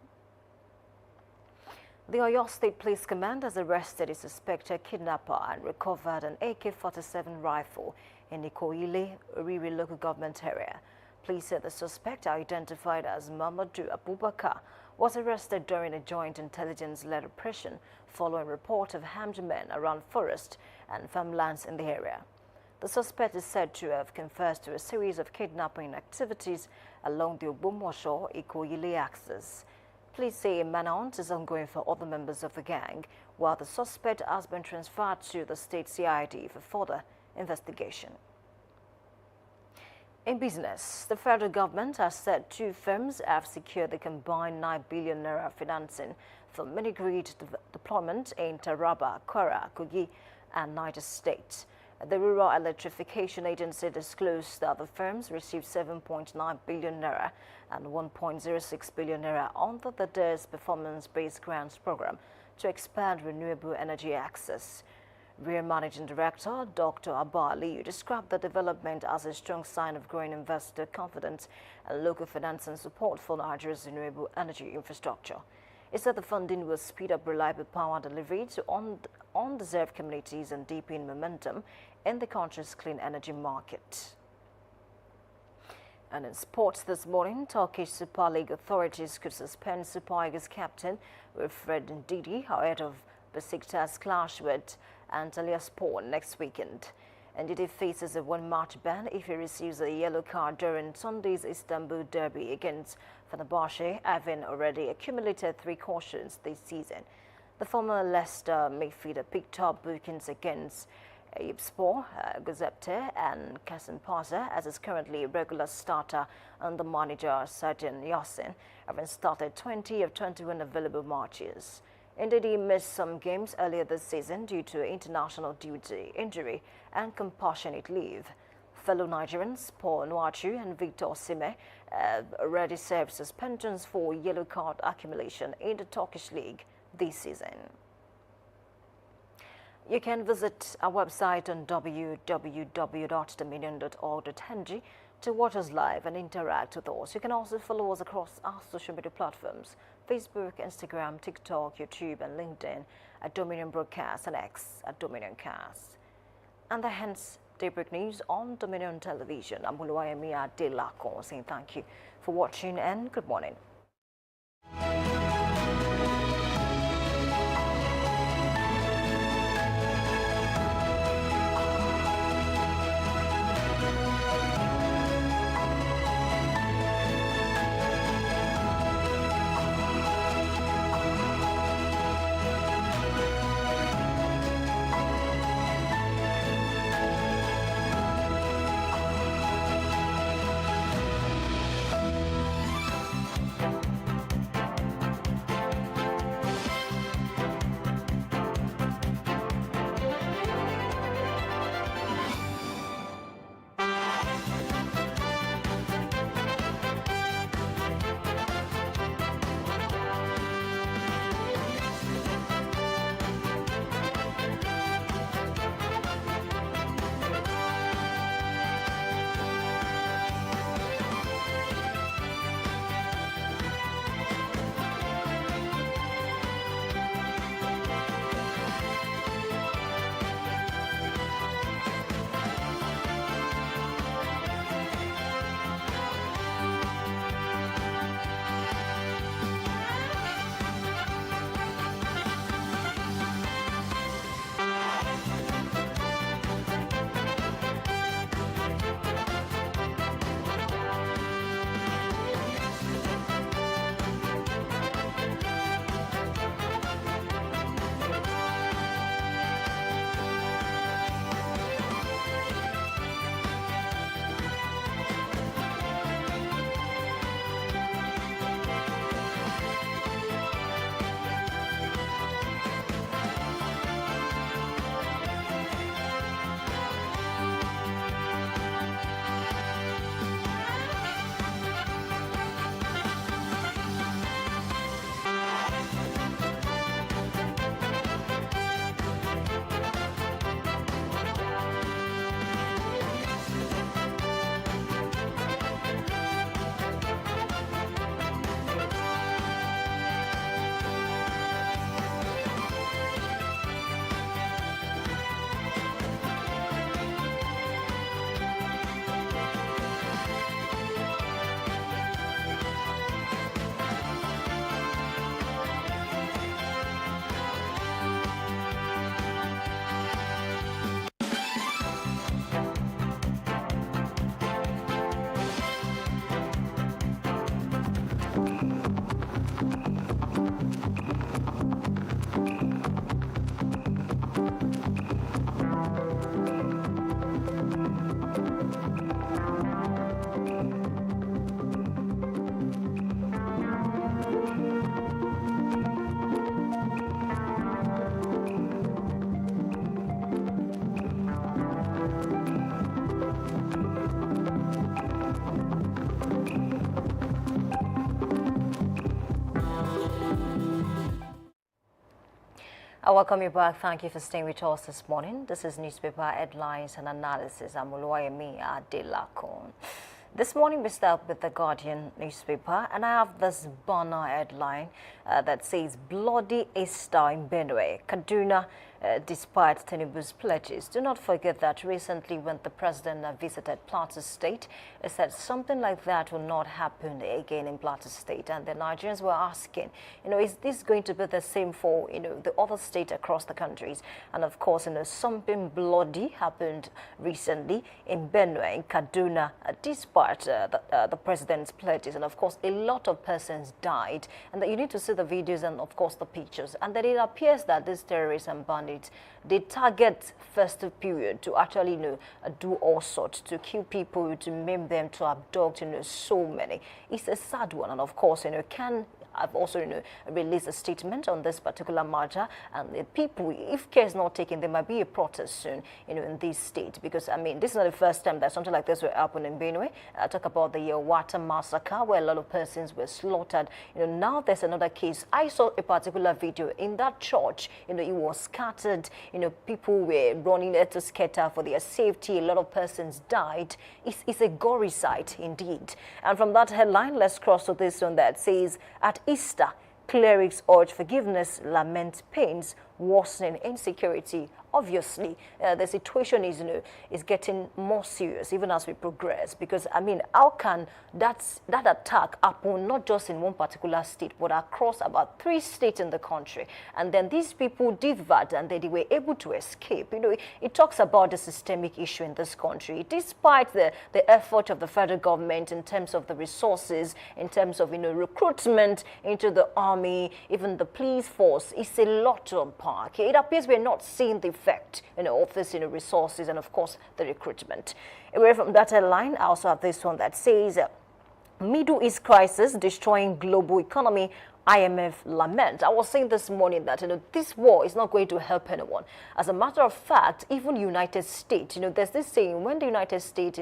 The Oyo State Police Command has arrested a suspected kidnapper and recovered an AK-47 rifle in the Koile, Oriri local government area. Police said the suspect, identified as Mamadou Abubakar, was arrested during a joint intelligence-led operation following report of armed men around forest and farmlands in the area. The suspect is said to have confessed to a series of kidnapping activities along the Ogbomosho-Ikoile axis. Police say a manhunt is ongoing for other members of the gang, while the suspect has been transferred to the state CID for further investigation. In business, the federal government has said 2 firms have secured the combined 9 billion naira financing for mini-grid deployment in Taraba, Kwara, Kogi, and Niger State. The Rural Electrification Agency disclosed that the firms received 7.9 billion naira and 1.06 billion naira under the DER's Performance-Based Grants Program to expand renewable energy access. Rear Managing Director Dr. Abba Aliyu described the development as a strong sign of growing investor confidence and local financing support for Nigeria's renewable energy infrastructure. He said the funding will speed up reliable power delivery to undeserved communities and deepen momentum in the country's clean energy market. And in sports this morning, Turkish Super League authorities could suspend Super Eagles captain Wilfred Ndidi ahead of Besiktas clash with Antalyaspor next weekend. Ndidi faces a 1-match ban if he receives a yellow card during Sunday's Istanbul derby against Fenerbahce, having already accumulated 3 cautions this season. The former Leicester midfielder picked up bookings against Eyüpspor, Göztepe and Kasımpaşa as is currently a regular starter under manager Sergen Yalçın, having started 20 of 21 available matches. Ndidi missed some games earlier this season due to international duty, injury and compassionate leave. Fellow Nigerians Paul Nwachu and Victor Osimhen have already served suspensions for yellow card accumulation in the Turkish league this season. You can visit our website on www.dominion.org.ng to watch us live and interact with us. You can also follow us across our social media platforms: Facebook, Instagram, TikTok, YouTube, and LinkedIn at Dominion Broadcast and X at Dominion Cast. And the hence Daybreak News on Dominion Television. I'm Oluwayemi Adelakun saying thank you for watching and good morning. I welcome you back. Thank you for staying with us this morning. This is newspaper headlines and analysis. I'm Oluwayemi Adelakun. This morning we start with the Guardian newspaper, and I have this banner headline that says "Bloody Easter in Benue, Kaduna." Despite Tinubu's pledges. Do not forget that recently when the president visited Plateau State, he said something like that will not happen again in Plateau State. And the Nigerians were asking, is this going to be the same for, the other states across the countries? And of course, something bloody happened recently in Benue, in Kaduna, despite the president's pledges. And of course, a lot of persons died. And that you need to see the videos and of course the pictures. And that it appears that these terrorists and bandits, they target festive period to actually, do all sorts, to kill people, to maim them, to abduct, so many. It's a sad one, and of course, I've also, released a statement on this particular matter, and the people, if care is not taken, there might be a protest soon, in this state, because, this is not the first time that something like this will happen in Benue. I talk about the Yawata massacre, where a lot of persons were slaughtered. Now there's another case. I saw a particular video in that church, it was scattered, people were running to scatter for their safety. A lot of persons died. It's a gory sight indeed. And from that headline, let's cross to this one that says, at Easter, clerics urge forgiveness, lament pains, worsening insecurity. Obviously, the situation is getting more serious even as we progress, because how can that attack happen not just in one particular state but across about 3 states in the country? And then these people did that and they were able to escape. It talks about the systemic issue in this country, despite the effort of the federal government in terms of the resources, in terms of recruitment into the army, even the police force. It's a lot to unpack. It appears we're not seeing the effect of this resources and of course the recruitment. Away from that headline, I also have this one that says Middle East crisis destroying global economy, IMF lament. I was saying this morning that this war is not going to help anyone. As a matter of fact, even United States, there's this saying, when the United States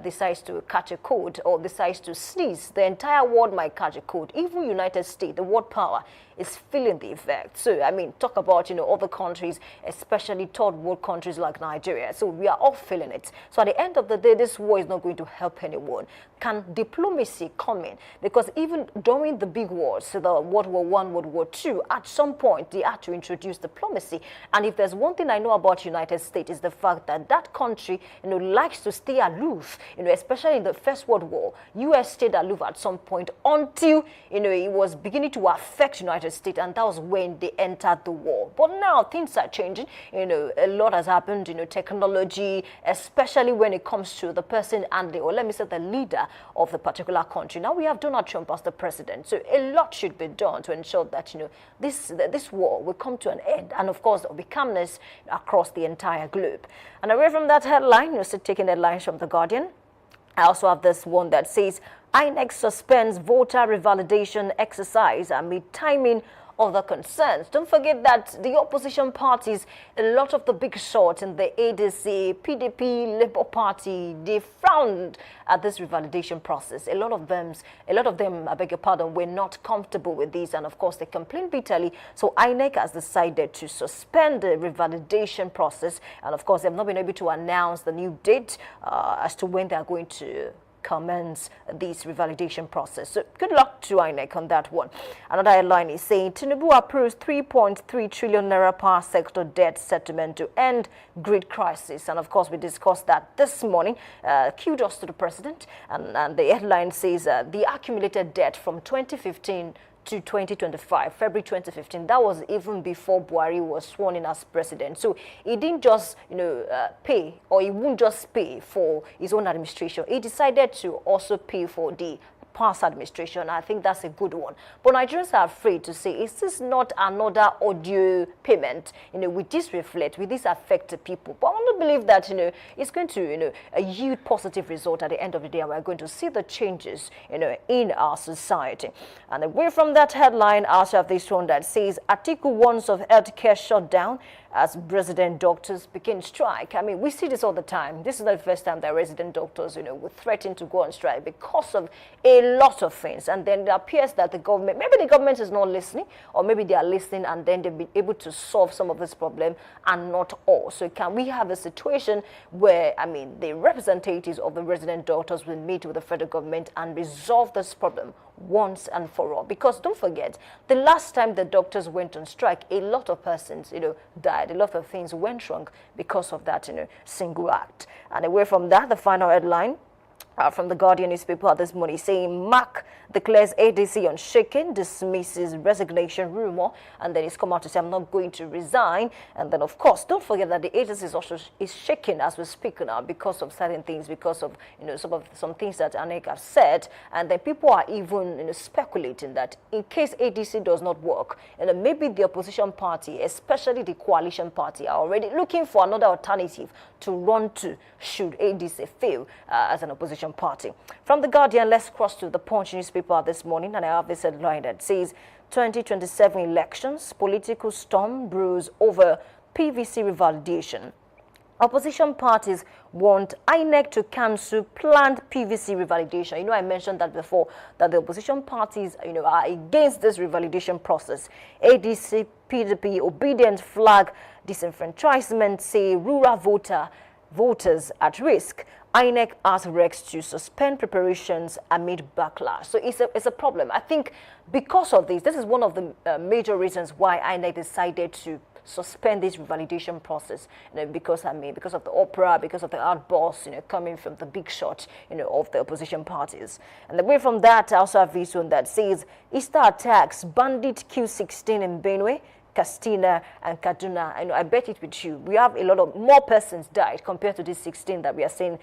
decides to catch a cold or decides to sneeze, the entire world might catch a cold. Even United States, the world power, is feeling the effect. So talk about other countries, especially third world countries like Nigeria. So we are all feeling it. So at the end of the day, this war is not going to help anyone. Can diplomacy come in? Because even during the big wars, so the World War I, World War II, at some point they had to introduce diplomacy. And if there's one thing I know about United States, is the fact that that country likes to stay aloof. Especially in the First World War, US stayed aloof at some point until it was beginning to affect United States, and that was when they entered the war. But now things are changing. A lot has happened. Technology, especially when it comes to the person and or let me say the leader of the particular country. Now we have Donald Trump as the president, so a lot should be done to ensure that this war will come to an end, and of course there will be calmness across the entire globe. And away from that headline, you're still taking headlines from the Guardian. I also have this one that says INEC suspends voter revalidation exercise amid timing of the concerns. Don't forget that the opposition parties, a lot of the big shots in the ADC, PDP, Labour Party, they frowned at this revalidation process. A lot of them, I beg your pardon, were not comfortable with this, and of course they complained bitterly. So INEC has decided to suspend the revalidation process, and of course they've not been able to announce the new date as to when they are going to commence this revalidation process. So good luck to INEC on that one. Another headline is saying Tinubu approves 3.3 trillion naira power sector debt settlement to end grid crisis. And of course we discussed that this morning. Kudos to the president. And the headline says the accumulated debt from 2015 to 2025, February 2015. That was even before Buhari was sworn in as president. So he didn't just, pay, or he wouldn't just pay for his own administration. He decided to also pay for the past administration. I think that's a good one. But Nigerians are afraid to say, is this not another audio payment? Will this reflect, will this affect the people? But I want to believe that, it's going to, yield positive result at the end of the day, and we're going to see the changes, in our society. And away from that headline, I also have this one that says, Atiku warns of healthcare shutdown as resident doctors begin strike. We see this all the time. This is not the first time that resident doctors, will threaten to go on strike because of a a lot of things. And then it appears that maybe the government is not listening, or maybe they are listening and then they'll be able to solve some of this problem and not all. So can we have a situation where, I mean, the representatives of the resident doctors will meet with the federal government and resolve this problem once and for all? Because don't forget, the last time the doctors went on strike, a lot of persons, died. A lot of things went wrong because of that, single act. And away from that, the final headline from the Guardian newspaper this morning saying Mark declares ADC unshaken, dismisses resignation rumor, and then he's come out to say, I'm not going to resign. And then, of course, don't forget that the agency is also shaking as we speak now because of certain things, because of some things that INEC have said. And then people are even speculating that in case ADC does not work, maybe the opposition party, especially the coalition party, are already looking for another alternative to run to should ADC fail as an opposition party. From the Guardian, let's cross to the Punch newspaper this morning, and I have this headline that says 2027 elections, political storm brews over PVC revalidation. Opposition parties want INEC to cancel planned PVC revalidation. I mentioned that before, that the opposition parties, are against this revalidation process. ADC, PDP, obedient flag disenfranchisement, say rural voters at risk. INEC asks Rex to suspend preparations amid backlash. So it's a problem. I think because of this is one of the major reasons why INEC decided to suspend this revalidation process, because of the opera, because of the outbursts, coming from the big shot, of the opposition parties. And away from that, I also have this one that says Easter attacks, bandit Q16 in Benue, Castina and Kaduna. I bet it with you, we have a lot of more persons died compared to these 16 that we are seeing,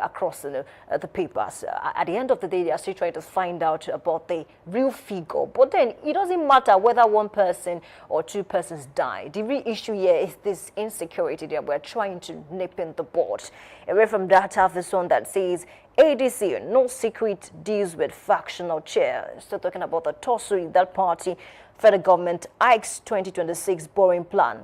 across the papers. At the end of the day, they are still trying to find out about the real figure. But then it doesn't matter whether one person or two persons died. The real issue here is this insecurity that we're trying to nip in the bud. Away from that, I have this one that says ADC, no secret deals with factional chair. Still talking about the tussle in that party. Federal government hikes 2026 borrowing plan.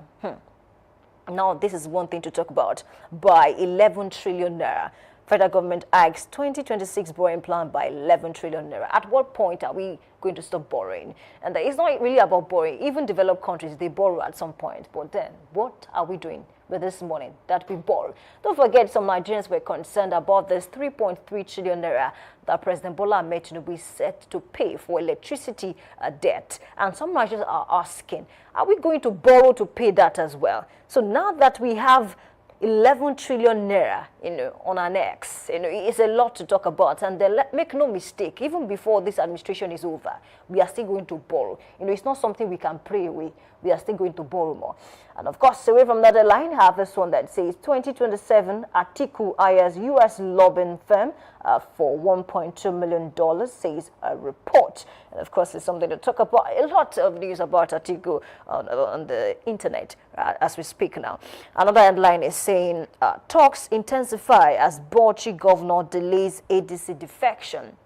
Now, this is one thing to talk about. By 11 trillion naira. Federal government hikes 2026 borrowing plan by 11 trillion naira. At what point are we going to stop borrowing? And it's not really about borrowing. Even developed countries, they borrow at some point. But then, what are we doing with this money that we borrow? Don't forget, some Nigerians were concerned about this 3.3 trillion naira that President Bola Ahmed Tinubu is set to pay for electricity debt. And some Nigerians are asking, are we going to borrow to pay that as well? So now that we have 11 trillion naira, on our necks, it's a lot to talk about. And then make no mistake, even before this administration is over, we are still going to borrow. It's not something we can pray away. We are still going to borrow more. And of course, away from that line, I have this one that says 2027 Atiku hires U.S. lobbying firm for $1.2 million, says a report. And of course, it's something to talk about. A lot of news about Atiku on the internet as we speak now. Another headline is saying talks intensify as Bauchi governor delays ADC defection.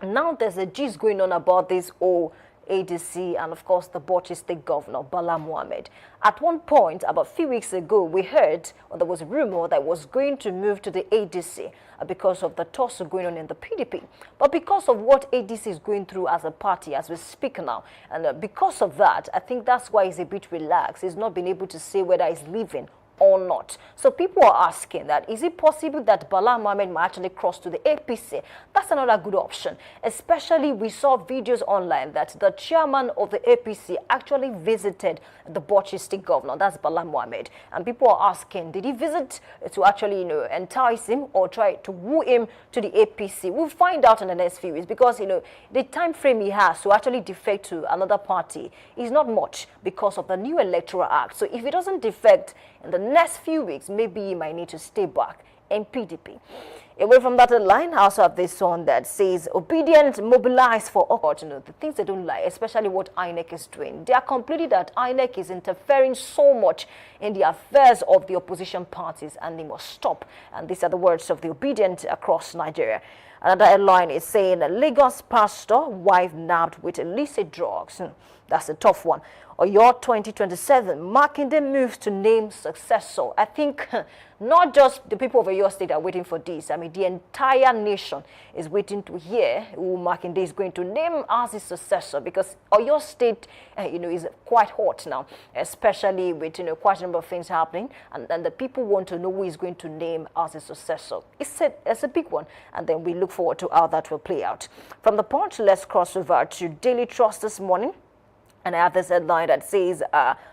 Now there's a gist going on about this whole ADC and, of course, the Bauchi State Governor, Bala Mohammed. At one point, about a few weeks ago, we heard, or there was a rumor that was going to move to the ADC because of the tussle going on in the PDP. But because of what ADC is going through as a party, as we speak now, and because of that, I think that's why he's a bit relaxed. He's not been able to say whether he's leaving or not. So people are asking that, is it possible that Bala Mohammed might actually cross to the APC? That's another good option. Especially, we saw videos online that the chairman of the APC actually visited the Bauchi State Governor, that's Bala Mohammed. And people are asking, did he visit to actually, entice him or try to woo him to the APC? We'll find out in the next few weeks because, the time frame he has to actually defect to another party is not much because of the new Electoral Act. So if he doesn't defect in the next few weeks, maybe he might need to stay back in PDP. Away from that line, I also have this one that says obedient mobilized for the things they don't like, especially what INEC is doing. They are complaining that INEC is interfering so much in the affairs of the opposition parties and they must stop. And these are the words of the obedient across Nigeria. Another headline is saying Lagos pastor wife nabbed with illicit drugs. That's a tough one. Oyo 2027, Makinde moves to name successor. I think not just the people of Oyo State are waiting for this. I mean, the entire nation is waiting to hear who Makinde is going to name as his successor, because Oyo State, is quite hot now, especially with, quite a number of things happening, and the people want to know who is going to name as his successor. It's a big one, and then we look forward to how that will play out. From the Punch, let's cross over to Daily Trust this morning. And I have this headline that says,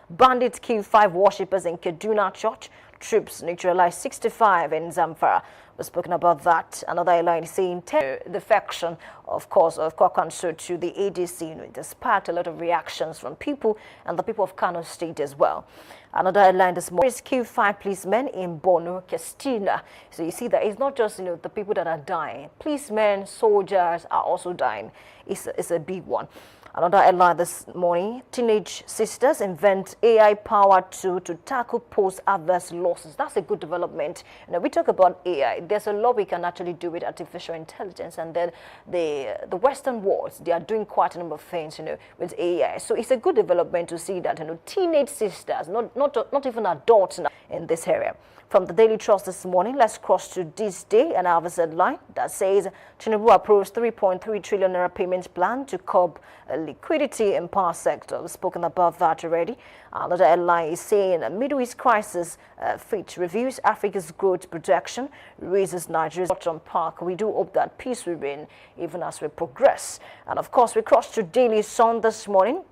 bandits kill 5 worshippers in Kaduna Church. Troops neutralize 65 in Zamfara. We've spoken about that. Another headline saying defection, of course, of Kwakanso to the ADC. It has sparked a lot of reactions from people and the people of Kano State as well. Another headline this morning is kill 5 policemen in Bono, Castina. So you see that it's not just, the people that are dying. Policemen, soldiers are also dying. It's a big one. Another headline this morning, teenage sisters invent AI-powered tool to tackle post-adverse losses. That's a good development. We talk about AI. There's a lot we can actually do with artificial intelligence, and then the Western world, they are doing quite a number of things, with AI. So it's a good development to see that, teenage sisters, not even adults now in this area. From the Daily Trust this morning, let's cross to this day and have a headline that says Tinubu approves 3.3 trillion naira payments plan to curb liquidity in power sector. We've spoken about that already. Another headline is saying Middle East crisis, Fitch reviews Africa's growth projection, raises Nigeria's bottom park. We do hope that peace will reign even as we progress. And of course, we cross to Daily Sun this morning.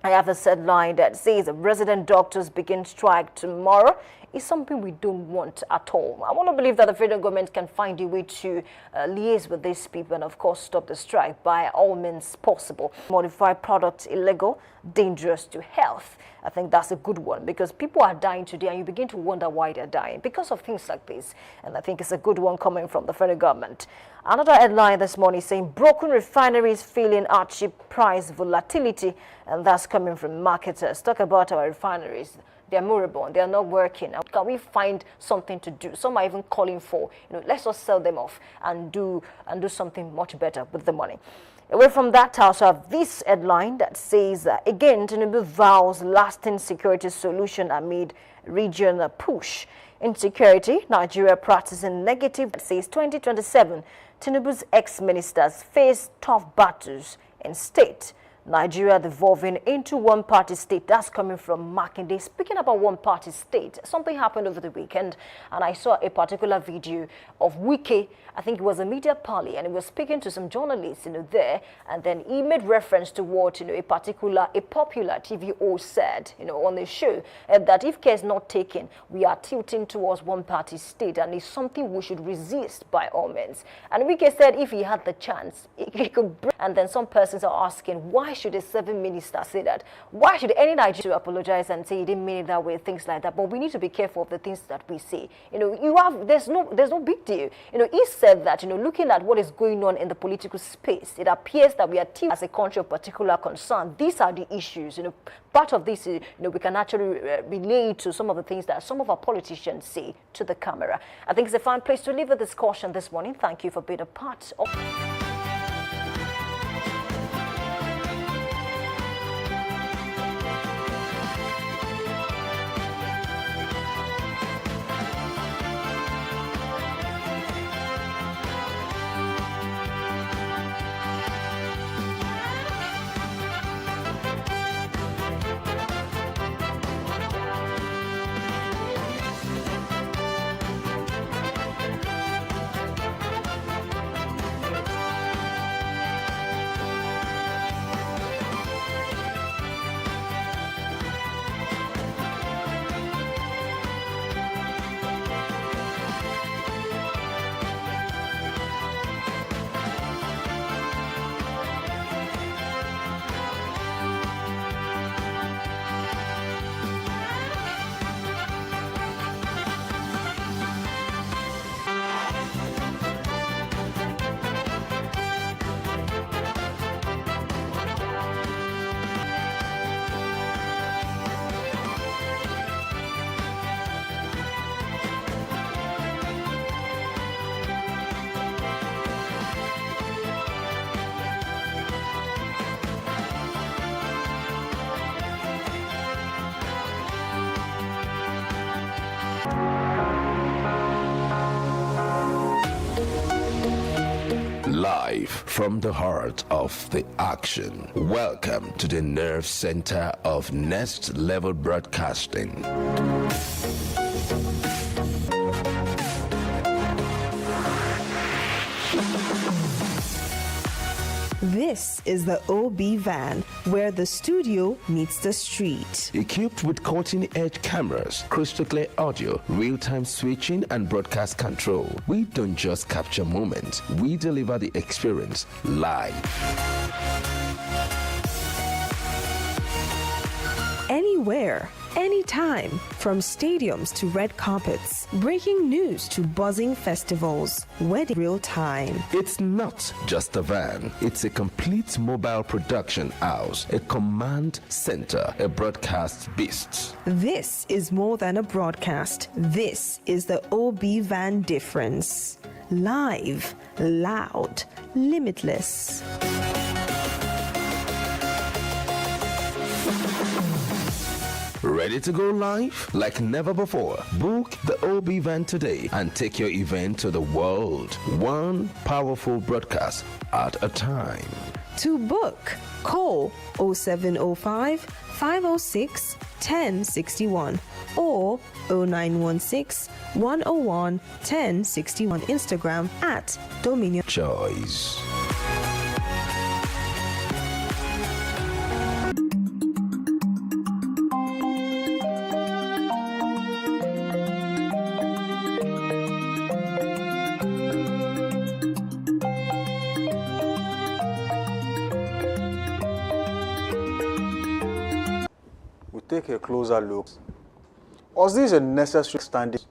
I have a headline that says resident doctors begin strike tomorrow. Is something we don't want at all. I want to believe that the federal government can find a way to liaise with these people and, of course, stop the strike by all means possible. Modified products illegal, dangerous to health. I think that's a good one, because people are dying today and you begin to wonder why they're dying because of things like this. And I think it's a good one coming from the federal government. Another headline this morning saying broken refineries feeling hardship price volatility, and that's coming from marketers. Talk about our refineries. They're moribund, they're not working. Can we find something to do? Some are even calling for, let's just sell them off and do something much better with the money. Away from that, I also have this headline that says, again, Tinubu vows lasting security solution amid regional push. Insecurity, Nigeria practicing negative. It says 2027, Tinubu's ex-ministers face tough battles in state. Nigeria devolving into one-party state. That's coming from Makinde. Speaking about one-party state, something happened over the weekend, and I saw a particular video of Wike. I think it was a media parley, and he was speaking to some journalists, there, and then he made reference to what, a popular TV host said, on the show, that if care is not taken, we are tilting towards one-party state, and it's something we should resist by all means. And Wike said if he had the chance, he could. And then some persons are asking, why should a 7 minister say that? Why should any Nigerian apologize and say he didn't mean it that way, things like that? But we need to be careful of the things that we say. There's no big deal. He said that, looking at what is going on in the political space, it appears that we are as a country of particular concern. These are the issues. Part of this, we can actually relate to some of the things that some of our politicians say to the camera. I think it's a fine place to leave the discussion this morning. Thank you for being a part of. Live from the heart of the action. Welcome to the nerve center of Next Level Broadcasting. This is the OB van, where the studio meets the street. Equipped with cutting-edge cameras, crystal clear audio, real-time switching, and broadcast control, we don't just capture moments, we deliver the experience live. Anywhere, anytime, from stadiums to red carpets, breaking news to buzzing festivals, wedding real time. It's not just a van, it's a complete mobile production house, a command center, a broadcast beast. This is more than a broadcast. This is the OB van difference. Live, loud, limitless. Ready to go live? Like never before. Book the OB van today and take your event to the world. One powerful broadcast at a time. To book, call 0705 506 1061 or 0916 101 1061. Instagram at Dominion Choice. Take a closer look. Was this a necessary standing?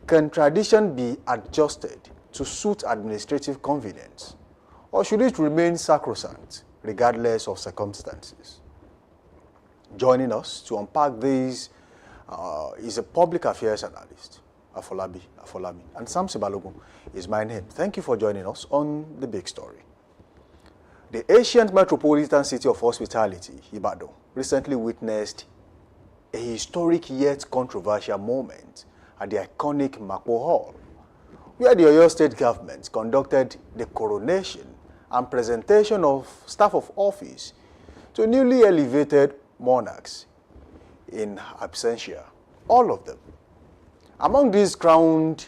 Can tradition be adjusted to suit administrative convenience, or should it remain sacrosanct regardless of circumstances? Joining us to unpack this is a public affairs analyst, Afolabi, and Sam Balogun is my name. Thank you for joining us on The Big Story. The ancient metropolitan city of hospitality, Ibadan, recently witnessed a historic yet controversial moment at the iconic Mapo Hall, where the Oyo State government conducted the coronation and presentation of staff of office to newly elevated monarchs in absentia, all of them. Among these crowned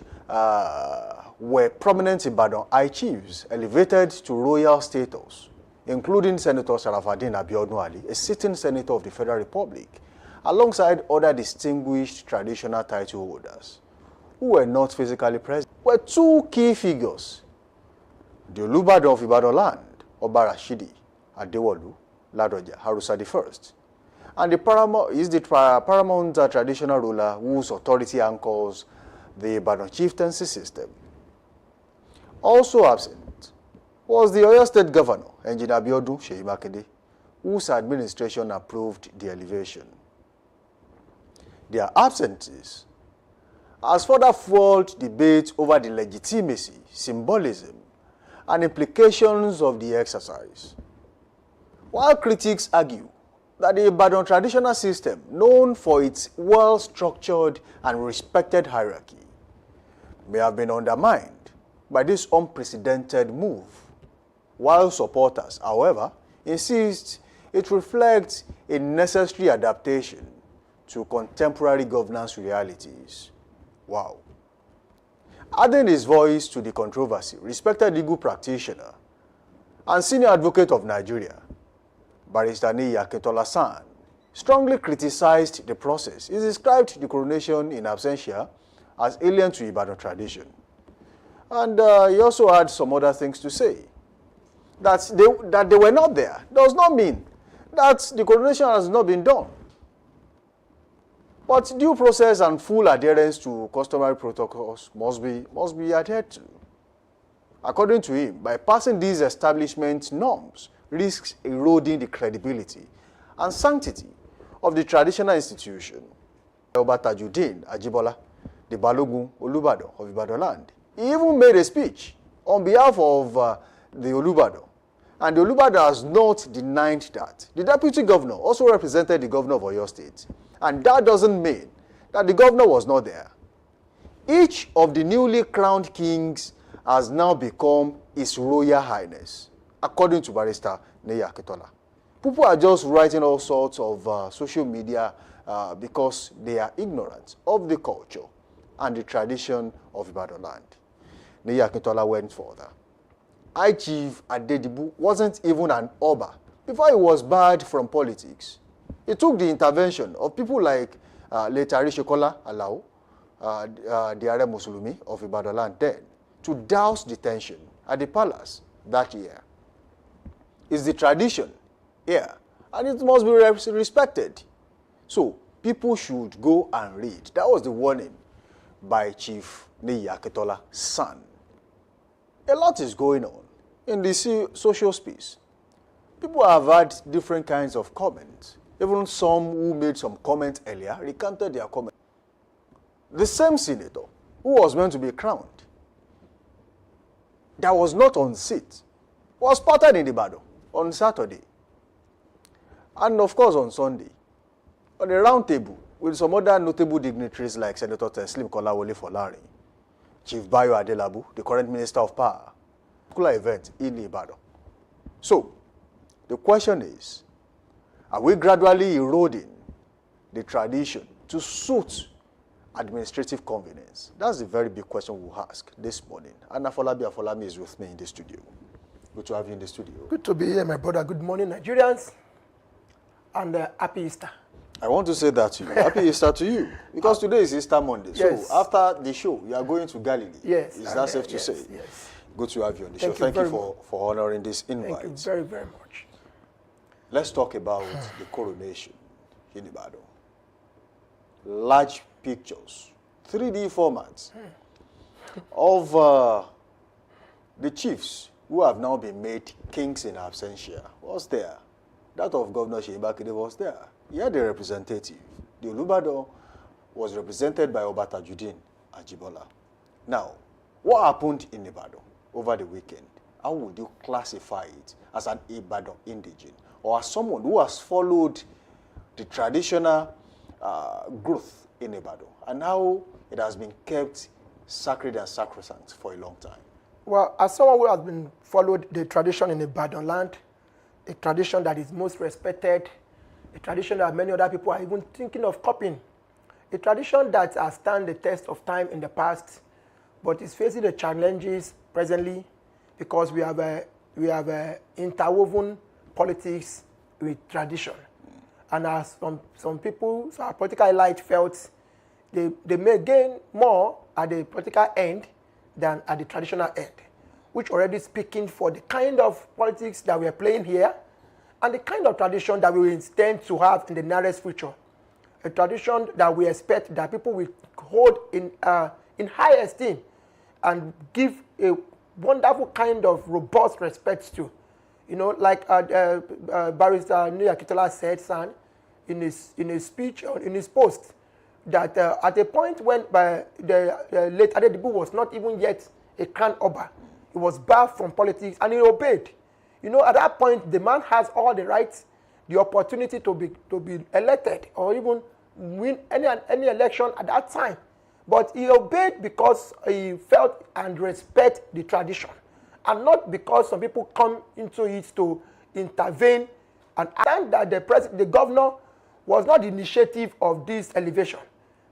were prominent Ibadan high chiefs elevated to royal status, including Senator Sharafadin Abiodun Ali, a sitting senator of the Federal Republic, alongside other distinguished traditional title holders who were not physically present. Were two key figures: the Olubadan of Ibadan land, Oba Rashidi Adewolu Ladoja Harusa I, and the paramount traditional ruler whose authority anchors the Ibadan chieftaincy system. Also absent was the Oyo State Governor, Engineer Abiodun Seyi Makinde, whose administration approved the elevation. Their absences has further fueled debate over the legitimacy, symbolism, and implications of the exercise. While critics argue that the Ibadan traditional system, known for its well-structured and respected hierarchy, may have been undermined by this unprecedented move, while supporters, however, insist it reflects a necessary adaptation to contemporary governance realities. Wow. Adding his voice to the controversy, respected legal practitioner and senior advocate of Nigeria, Barrister Niyi Akintola-San, strongly criticized the process. He described the coronation in absentia as alien to Ibadan tradition. And he also had some other things to say. That they were not there does not mean that the coronation has not been done. But due process and full adherence to customary protocols must be adhered to. According to him, bypassing these establishment norms risks eroding the credibility and sanctity of the traditional institution. Oba Tajuddin Ajibola, the Balogun Olubadan of Ibadan land, he even made a speech on behalf of the Olubadan. And the Olubadan has not denied that. The deputy governor also represented the governor of Oyo State. And that doesn't mean that the governor was not there. Each of the newly crowned kings has now become His Royal Highness, according to Barrister Neyi Akintola. People are just writing all sorts of social media because they are ignorant of the culture and the tradition of Ibadan land. Neyi Akintola went further. High Chief Adedibu wasn't even an Oba before he was barred from politics. It took the intervention of people like late Arishekola Alao, the Are Musulumi of Ibadan land then, to douse the tension at the palace that year. It's the tradition here, and it must be respected. So people should go and read. That was the warning by Chief Neyi Akintola's son. A lot is going on in the social space. People have had different kinds of comments. Even some who made some comments earlier recanted their comments. The same senator who was meant to be crowned, that was not on seat, was spotted in Ibadan on Saturday. And of course on Sunday, on a round table with some other notable dignitaries like Senator Teslim Kolawole Folari, Chief Bayo Adelabu, the current Minister of Power, particular event in Ibadan. So, the question is, are we gradually eroding the tradition to suit administrative convenience? That's the very big question we'll ask this morning. And Afolabi is with me in the studio. Good to have you in the studio. Good to be here, my brother. Good morning, Nigerians. And happy Easter. I want to say that to you. Happy Easter to you. Because today is Easter Monday. Yes. So after the show, you are going to Galilee. Yes. Is that safe to yes, say? Yes. Good to have you on the show. Thank you for honoring this invite. Thank you very, very much. Let's talk about the coronation in Ibadan. Large pictures, 3D formats of the chiefs who have now been made kings in absentia was there. That of Governor Seyi Makinde was there. He had a representative. The Olubadan was represented by Oba Tajuddin Ajibola. Now, what happened in Ibadan over the weekend? How would you classify it as an Ibadan indigene or as someone who has followed the traditional growth in Ibadan and how it has been kept sacred and sacrosanct for a long time? Well, as someone who has been followed the tradition in Ibadan land, a tradition that is most respected, a tradition that many other people are even thinking of copying, a tradition that has stand the test of time in the past, but is facing the challenges presently because we have interwoven politics with tradition. And as some people, so our political elite felt they may gain more at the political end than at the traditional end, which already speaking for the kind of politics that we are playing here and the kind of tradition that we intend to have in the nearest future. A tradition that we expect that people will hold in high esteem and give a wonderful kind of robust respect to. You know, like Barrister Neyi Akintola said, son, in his speech, in his post, that at a point when the late Adedibu was not even yet a crown Oba, he was barred from politics and he obeyed. You know, at that point, the man has all the rights, the opportunity to be elected or even win any election at that time. But he obeyed because he felt and respect the tradition, and not because some people come into it to intervene. And I think that the governor was not the initiative of this elevation.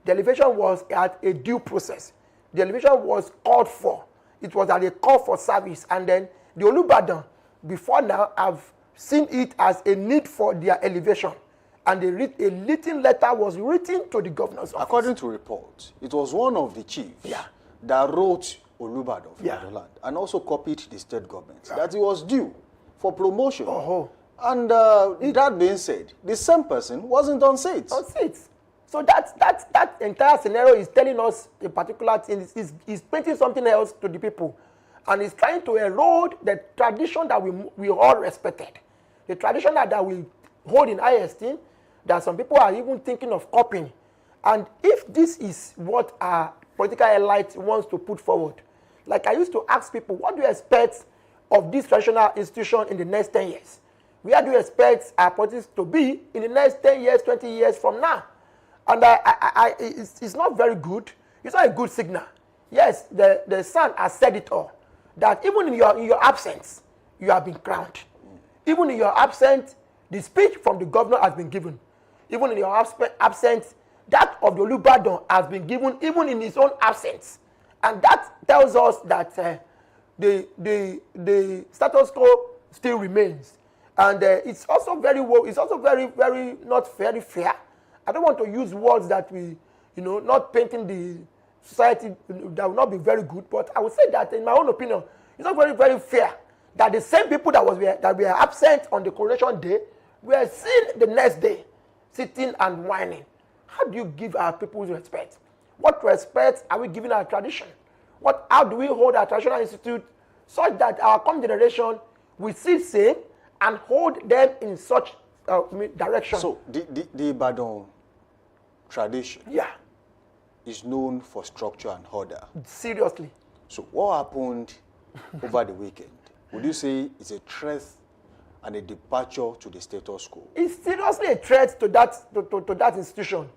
The elevation was at a due process. The elevation was called for. It was at a call for service. And then the Olubadan, before now, have seen it as a need for their elevation. And a written letter was written to the governor's office. According to reports, it was one of the chiefs that wrote Olubadan for the land and also copied the state government that he was due for promotion. And that being said, the same person wasn't on seats. On seats. So that entire scenario is telling us a particular thing. Is painting something else to the people. And it's trying to erode the tradition that we all respected. The tradition that we hold in high esteem, that some people are even thinking of copying. And if this is what our political elite wants to put forward, like I used to ask people, what do you expect of this traditional institution in the next 10 years? Where do you expect our politics to be in the next 10 years, 20 years from now? And it's not very good. It's not a good signal. Yes, the son has said it all. that even in your absence, you have been crowned. Even in your absence, the speech from the governor has been given. Even in your absence, that of the Olubadan has been given even in his own absence. And that tells us that the status quo still remains. And it's also very not very fair. I don't want to use words that we, not painting the society that will not be very good, but I would say that in my own opinion, it's not very, very fair that the same people that were absent on the coronation day were seen the next day sitting and whining. How do you give our people respect? What respect are we giving our tradition? How do we hold our traditional institute such that our coming generation will see same and hold them in such direction? So the Ibadan tradition is known for structure and order. Seriously. So what happened over the weekend? Would you say it's a threat and a departure to the status quo? It's seriously a threat to that institution,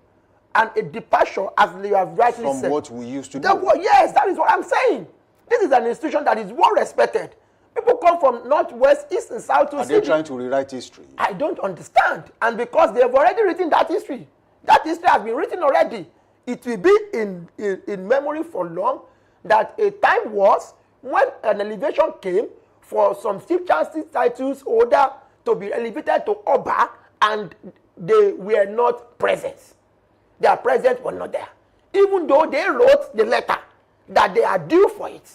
and a departure, as you have rightly said. From what we used to do. Yes, that is what I'm saying. This is an institution that is well respected. People come from north, west, east, and south to see. Are they trying to rewrite history? I don't understand. And because they have already written that history has been written already. It will be in memory for long that a time was when an elevation came for some chief chancellor titles holder to be elevated to Oba, and they were not present. Their presence was not there. Even though they wrote the letter that they are due for it.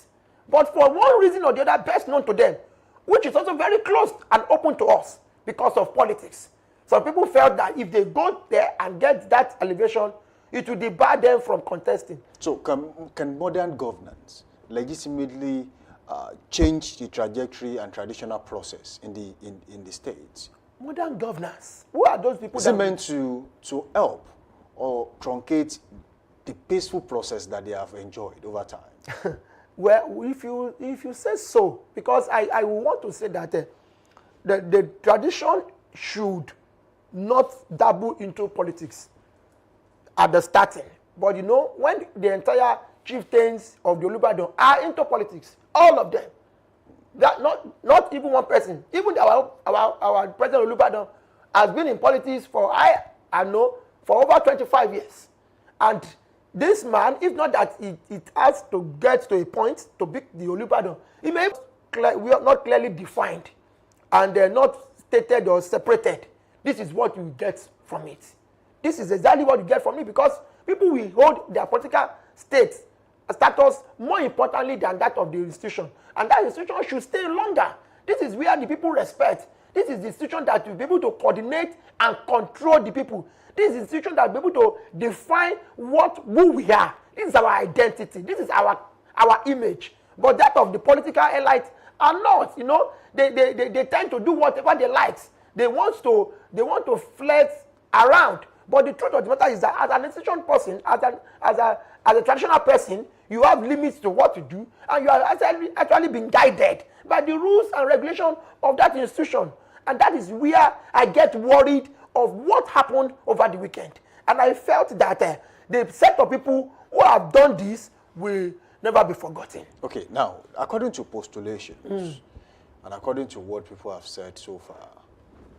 But for one reason or the other, best known to them, which is also very close and open to us because of politics. Some people felt that if they go there and get that elevation, it will debar them from contesting. So can modern governance legitimately change the trajectory and traditional process in the states? Modern governance? Who are those people? Is it meant to help or truncate the peaceful process that they have enjoyed over time? Well, if you say so, because I want to say that the tradition should not dabble into politics at the starting. But when the entire chieftains of the Olubadan are into politics, all of them, that not even one person, even our president Olubadan has been in politics for I know for over 25 years. And this man, if not that it has to get to a point to beat the Olubadan, it may we are not clearly defined and they're not stated or separated. This is what you get from it. This is exactly what you get from it, because people will hold their political status more importantly than that of the institution. And that institution should stay longer. This is where the people respect. This is the institution that will be able to coordinate and control the people. This is the institution that will be able to define who we are. This is our identity. This is our image. But that of the political elite are not. They tend to do whatever they like. They want to flex around. But the truth of the matter is that as an institution person, as a traditional person, you have limits to what to do, and you are actually being guided by the rules and regulations of that institution. And that is where I get worried of what happened over the weekend. And I felt that the set of people who have done this will never be forgotten. Okay, now, according to postulations, and according to what people have said so far,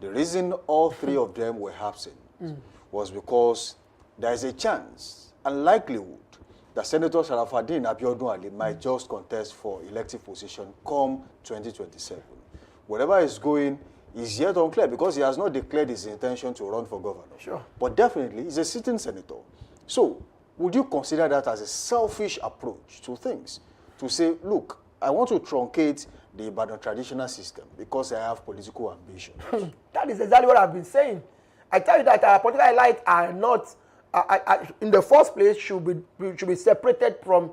the reason all three of them were absent was because there is a chance and likelihood that Senator Sharafadin Abiodun Ali might just contest for elective position come 2027. Wherever he's going is yet unclear, because he has not declared his intention to run for governor. Sure. But definitely, he's a sitting senator. So, would you consider that as a selfish approach to things? To say, look, I want to truncate the Ibadan traditional system because I have political ambitions. That is exactly what I've been saying. I tell you that our political elite are not, in the first place, should be separated from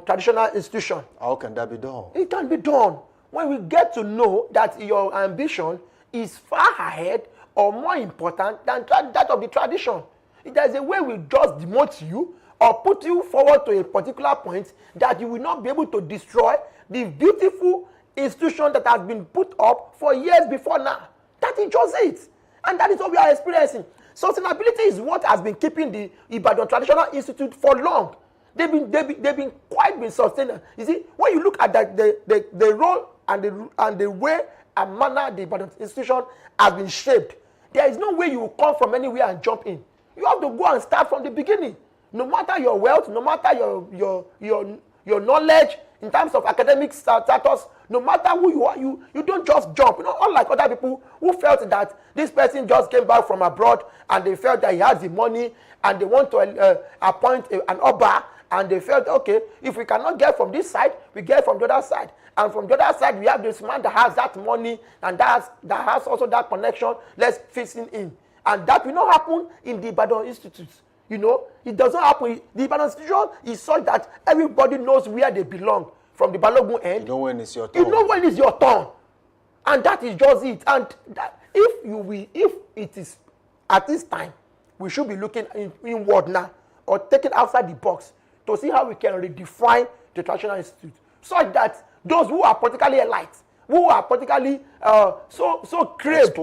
traditional institution. How can that be done? It can be done when we get to know that your ambition is far ahead or more important than that of the tradition. If there's a way we just demote you or put you forward to a particular point that you will not be able to destroy the beautiful institution that has been put up for years before now. That is just it. And that is what we are experiencing. Sustainability is what has been keeping the Ibadan Traditional Institute for long. they've been quite sustained. You see, when you look at that, the role and the way and manner the Ibadan institution has been shaped, there is no way you will come from anywhere and jump in. You have to go and start from the beginning. No matter your wealth, no matter your knowledge in terms of academic status, no matter who you are, you don't just jump. You know, unlike other people who felt that this person just came back from abroad and they felt that he has the money and they want to appoint an Oba, and they felt, okay, if we cannot get from this side, we get from the other side. And from the other side, we have this man that has that money and that has also that connection. Let's fit in. And that will not happen in the Ibadan Institute. You know, it doesn't happen. The Ibadan Institution is such that everybody knows where they belong. From the Balogun end, you know when it's your turn. You know when it's your turn. And that is just it. And that, if it is at this time, we should be looking inward now or taking outside the box to see how we can redefine the traditional institute, so that those who are politically elite, who are politically so craved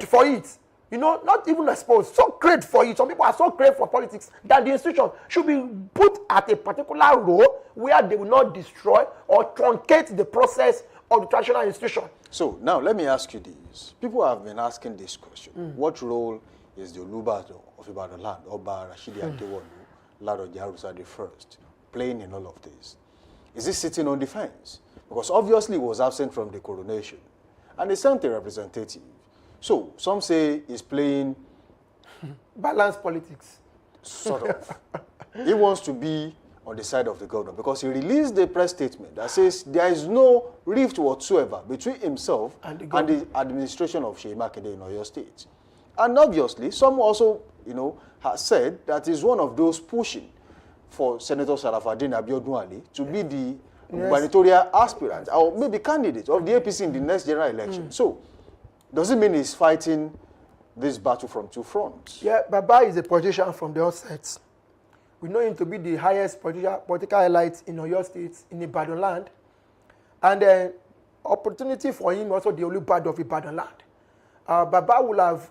for it, you know, not even exposed, so craved for it. Some people are so craved for politics that the institution should be put at a particular role where they will not destroy or truncate the process of the traditional institution. So now let me ask you this. People have been asking this question. What role is the Olubado of Ibadan land, Oba Rashidi Adewolu, Lado Jarusa the First, playing in all of this? Is he sitting on the fence? Because obviously he was absent from the coronation. And he sent a representative. So some say he's playing balanced politics. Sort of. He wants to be on the side of the governor because he released a press statement that says there is no rift whatsoever between himself and the administration of Seyi Makinde in Oyo State. And obviously, some also, you know, has said that he's one of those pushing for Senator Sharafadin Abiodun Ali to be the gubernatorial aspirant or maybe candidate of the APC in the next general election. So, does it mean he's fighting this battle from two fronts? Yeah, Baba is a politician from the outset. We know him to be the highest political elite in Oyo State, in Ibadan land. And the opportunity for him also the Olubado of Ibadan land. Baba will have,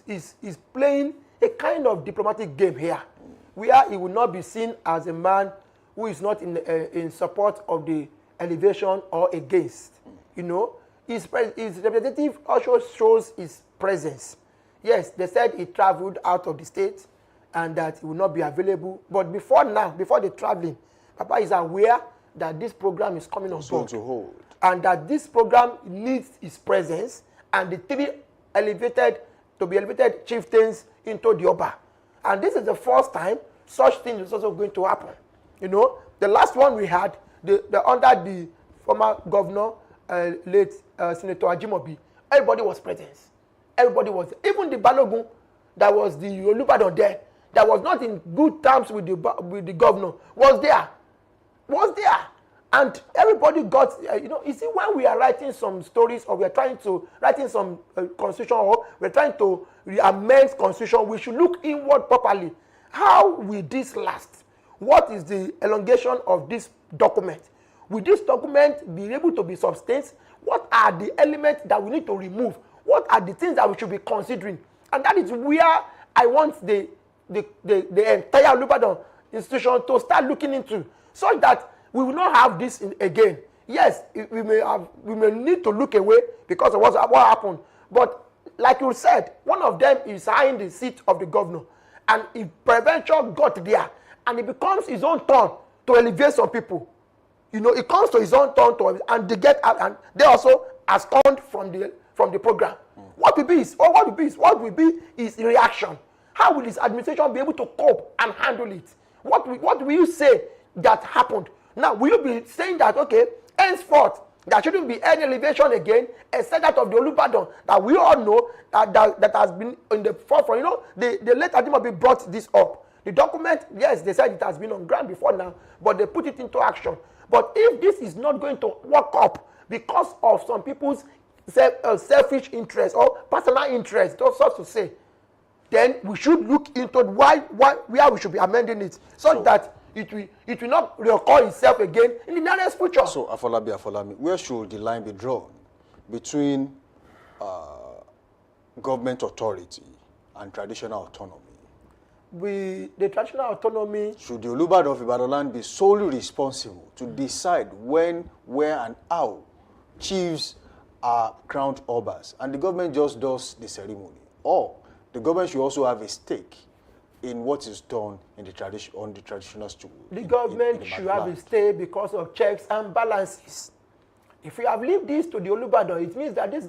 is playing a kind of diplomatic game here, where he will not be seen as a man who is not in support of the elevation or against. You know, his representative also shows his presence. Yes, they said he traveled out of the state and that he will not be available. But before the traveling, Papa is aware that this program is coming on board. And that this program needs his presence and the three elevated chieftains into the Oba. And this is the first time such thing is also going to happen. You know, the last one we had, under the former governor, late Senator Ajimobi, everybody was present. Everybody was there. Even the Balogun, that was the Olubadon there, that was not in good terms with the governor, was there. And everybody got, you see, when we are writing some stories or we are trying to writing some constitution or we're trying to amend constitution, we should look inward properly. How will this last? What is the elongation of this document? Will this document be able to be sustained? What are the elements that we need to remove? What are the things that we should be considering? And that is where I want the entire Olubadon institution to start looking into, so that we will not have this again. Yes, we may need to look away because of what happened. But like you said, one of them is eyeing the seat of the governor. And if prevention got there, and it becomes his own turn to elevate some people, you know, it comes to his own turn to, and they get out, and they also abscond from the program. What will be his reaction? How will his administration be able to cope and handle it? What will you say that happened? Now, will you be saying that, okay, henceforth, there shouldn't be any elevation again, except that of the Olubadon, that we all know that has been in the forefront. You know, the late Ajimobi brought this up. The document, yes, they said it has been on ground before now, but they put it into action. But if this is not going to work up because of some people's selfish interest or personal interest, so to say, then we should look into where we should be amending it, so that it will not reoccur itself again in the nearest future. So, Afolabi, where should the line be drawn between government authority and traditional autonomy? the traditional autonomy. Should the Olubadan of Ibadan land be solely responsible to decide when, where, and how chiefs are crowned obas, and the government just does the ceremony? Or the government should also have a stake in what is done in the traditional stool? The government should have a stake because of checks and balances. If you have leave this to the Olubadan, it means that this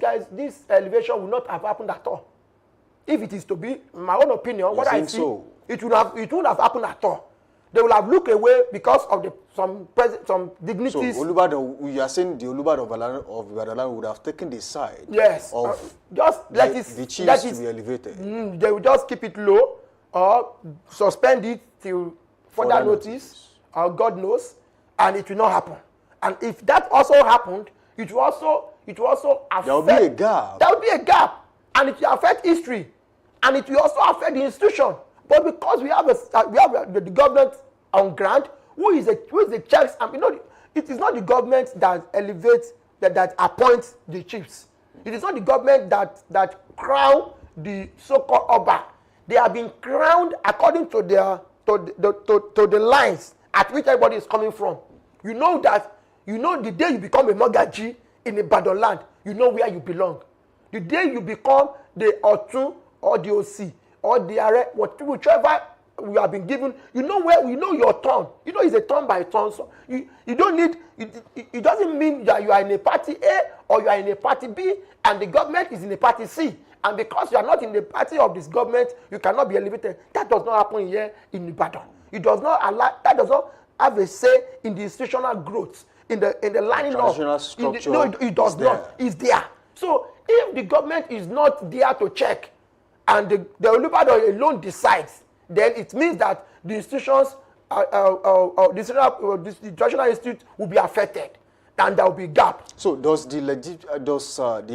elevation will not have happened at all. If it is to be, my own opinion, what I see, so? it wouldn't have happened at all. They will have looked away because of some dignities. So Olubadan, you are saying the Olubadan of Ibadan would have taken the side of just let the chiefs to be elevated. They will just keep it low or suspend it till further notice, or God knows, and it will not happen. And if that also happened, it will also affect. There will be a gap. There will be a gap, and it will affect history, and it will also affect the institution. But because we have the government on ground, who is the checks, and it is not the government that elevates that appoints the chiefs. It is not the government that crown the so-called Oba. They have been crowned according to the lines at which everybody is coming from. You know the day you become a Mogaji in Ibadan land, you know where you belong. The day you become the Otun or the OC or the Are, whichever you have been given, you know your turn. It's a turn by turn. So you don't need, it doesn't mean that you are in a party A or you are in a party B and the government is in a party C. And because you are not in the party of this government, you cannot be elevated. That does not happen here in Ibadan. That does not have a say in the institutional growth, in the lining up. It does not. It's there. So if the government is not there to check, and the Olubadan alone decides, then it means that the institutions, the traditional institute will be affected, and there will be gap. So does the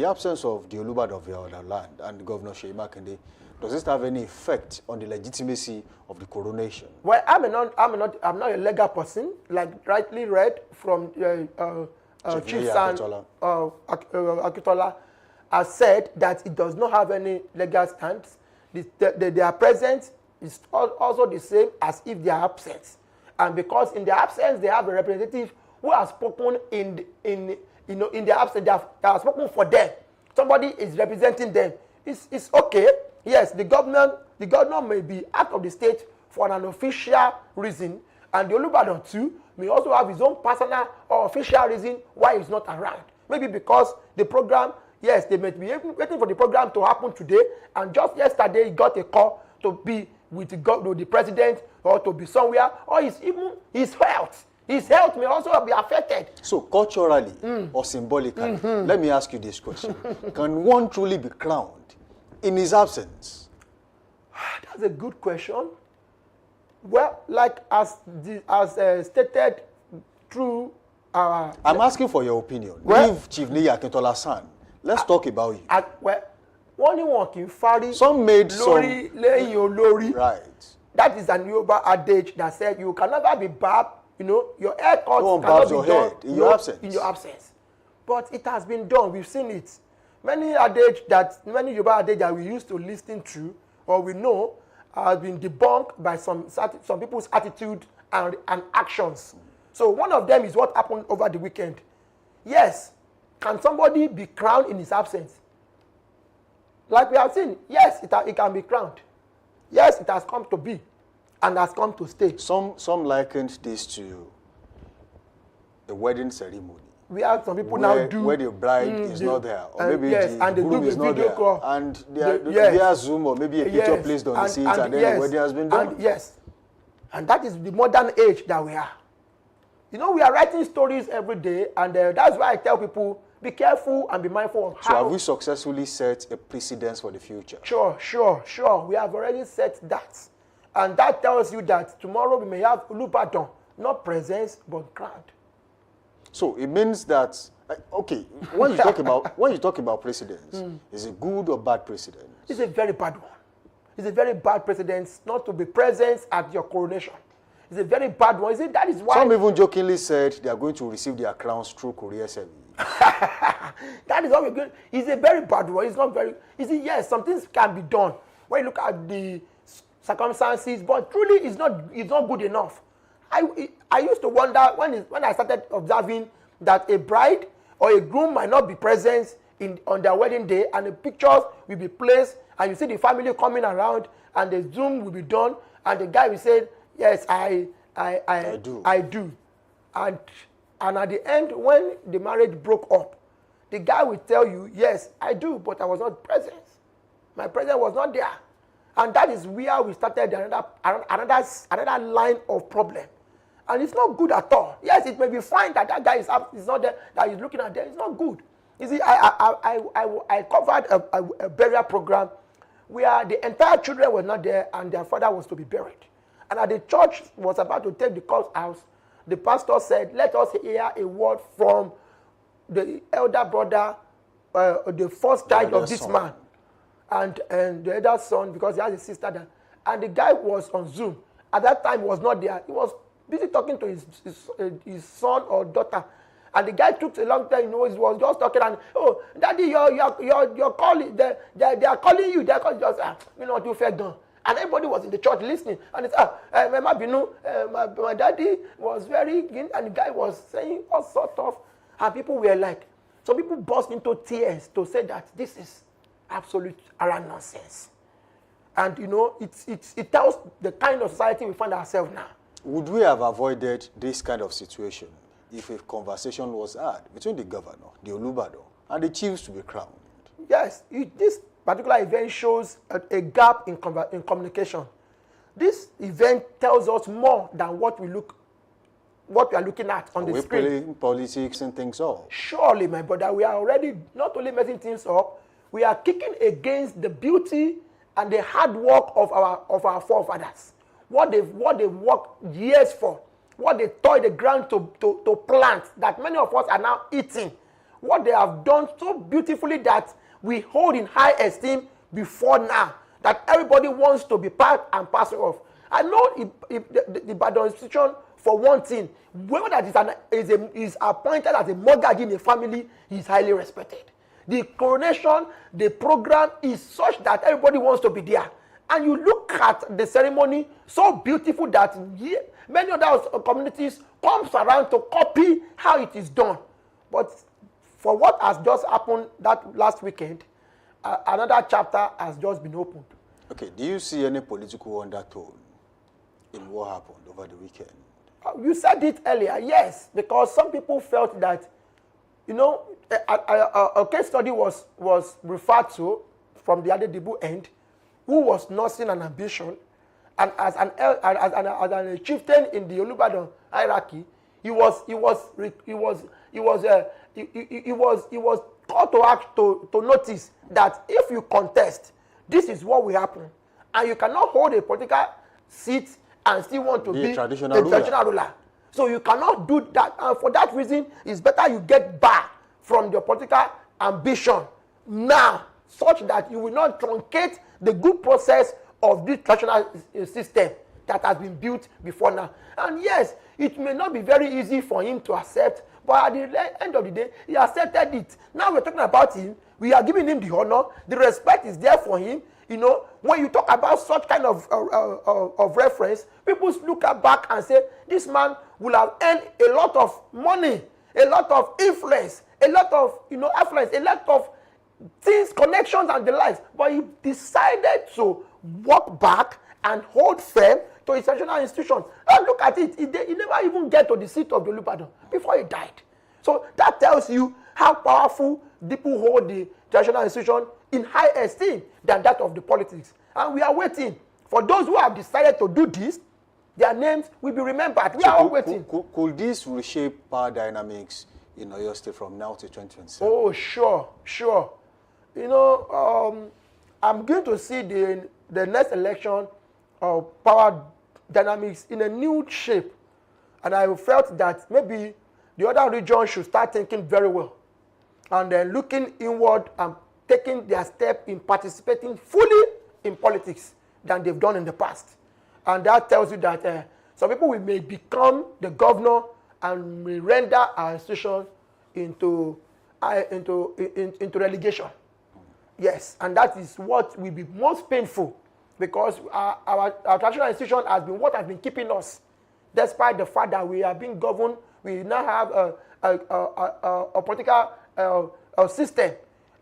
absence of the Olubadan of Ibadan land and Governor Seyi Makinde, does this have any effect on the legitimacy of the coronation? Well, I'm not a legal person, like rightly read from Chief San Akitola has said that it does not have any legal stance. Their presence is also the same as if they are absent. And because in their absence, they have a representative who has spoken in their absence, they have spoken for them. Somebody is representing them. It's okay. Yes, the governor may be out of the state for an official reason, and the Olubadan too may also have his own personal or official reason why he's not around. Maybe because the program, yes, they may be waiting for the program to happen today, and just yesterday he got a call to be with the president or to be somewhere, or his health. His health may also be affected. So culturally or symbolically, let me ask you this question. Can one truly be crowned in his absence? That's a good question. Well, like as stated through our... I'm asking for your opinion. Leave Chief Niyi Akintola san. Let's talk about you. Some made some... Right. That is an Yoruba adage that said you can never be barbed. Your haircut cannot be done in your absence. In your absence. But it has been done. We've seen it. Many Yoruba adage that we used to listen to or we know have been debunked by some people's attitude and actions. So one of them is what happened over the weekend. Yes, can somebody be crowned in his absence? Like we have seen, yes, it can be crowned. Yes, it has come to be and has come to stay. Some likened this to a wedding ceremony. We have some people where the bride is not there, or maybe the groom is not there, and they Zoom or maybe a picture placed on the seat, and then the wedding has been done. And that is the modern age that we are. We are writing stories every day, and that's why I tell people, be careful and be mindful of how... So have we successfully set a precedence for the future? Sure. We have already set that. And that tells you that tomorrow we may have Olubadan, not presence, but crowned. So it means that, okay, when you talk about precedence, is it good or bad precedence? It's a very bad one. It's a very bad precedence not to be present at your coronation. It's a very bad one. That is why... Some even jokingly said they are going to receive their crowns through courier service. That is what we're going... It's a very bad one. It's not very... yes, some things can be done. When you look at the circumstances, but truly it's not good enough. I used to wonder when I started observing that a bride or a groom might not be present on their wedding day, and the pictures will be placed, and you see the family coming around, and the Zoom will be done, and the guy will say, yes, I do. And at the end, when the marriage broke up, the guy will tell you, yes, I do, but I was not present. My presence was not there. And that is where we started another line of problem. And it's not good at all. Yes, it may be fine that guy is not there, that he's looking at there. It's not good. You see, I covered a burial program where the entire children were not there and their father was to be buried. And as the church was about to take the corpse out, the pastor said, let us hear a word from the elder brother, the first child of this man, and the elder son, because he has a sister there. And the guy was on Zoom. At that time, he was not there. He was busy talking to his son or daughter. And the guy took a long time, he was just talking, and, oh, daddy, you're calling, they are calling you, just, too fair done. And everybody was in the church listening. And it's, my daddy was very, and the guy was saying all sorts of, and people were like, some people burst into tears to say that this is absolute nonsense. And, it tells the kind of society we find ourselves now. Would we have avoided this kind of situation if a conversation was had between the governor, the Olubadan, and the chiefs to be crowned? Yes, this particular event shows a gap in communication. This event tells us more than what we are looking at on the screen. We're playing politics and things up. Surely, my brother, we are already not only messing things up, we are kicking against the beauty and the hard work of our forefathers. What they've worked years for, what they toiled the ground to plant, that many of us are now eating. What they have done so beautifully that we hold in high esteem before now, that everybody wants to be part and parcel of. I know the Badon institution, for one thing, whoever that is appointed as a mortgage in a family is highly respected. The coronation, the program is such that everybody wants to be there. And you look at the ceremony, so beautiful that many other communities comes around to copy how it is done. But for what has just happened that last weekend, another chapter has just been opened. Okay, do you see any political undertone in what happened over the weekend? You said it earlier, yes, because some people felt that, a case study was referred to from the Adedibu end, who was nursing an ambition, and as a chieftain in the Olubadan hierarchy, he was called to act to notice that if you contest, this is what will happen, and you cannot hold a political seat and still want to be a traditional ruler. So you cannot do that, and for that reason, it's better you get back from your political ambition now, such that you will not truncate the good process of this traditional system that has been built before now. And yes, it may not be very easy for him to accept, but at the end of the day, he accepted it. Now we're talking about him, we are giving him the honor, the respect is there for him. When you talk about such kind of reference, people look back and say, this man will have earned a lot of money, a lot of influence, a lot of affluence, a lot of things, connections and the likes. But he decided to walk back and hold firm to his traditional institution. And look at it, he never even get to the seat of the Olubadan before he died. So that tells you how powerful people hold the traditional institution in high esteem than that of the politics. And we are waiting for those who have decided to do this. Their names will be remembered. We are all waiting. Could this reshape power dynamics in Oyo State from now to 2027? Oh, sure. I'm going to see the next election of power dynamics in a new shape. And I felt that maybe the other regions should start thinking very well. And then looking inward and taking their step in participating fully in politics than they've done in the past. And that tells you that some people may become the governor and may render our institution into relegation. Yes, and that is what will be most painful because our traditional institution has been what has been keeping us. Despite the fact that we are being governed, we now have a political system.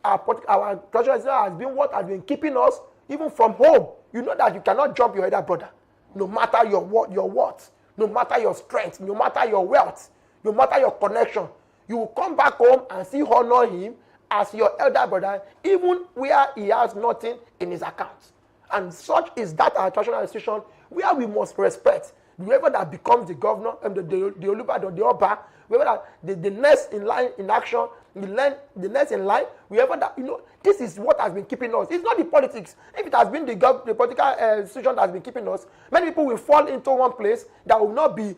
Our traditional institution has been what has been keeping us even from home. You know that you cannot jump your elder brother, no matter your what, no matter your strength, no matter your wealth, no matter your connection. You will come back home and still honor him as your elder brother, even where he has nothing in his account. And such is that our traditional institution where we must respect whoever that becomes the governor, the Olubadan, the Oba, whoever that the next in line in action, the next in line, whoever that, this is what has been keeping us. It's not the politics. If it has been the political institution that has been keeping us, many people will fall into one place that will not be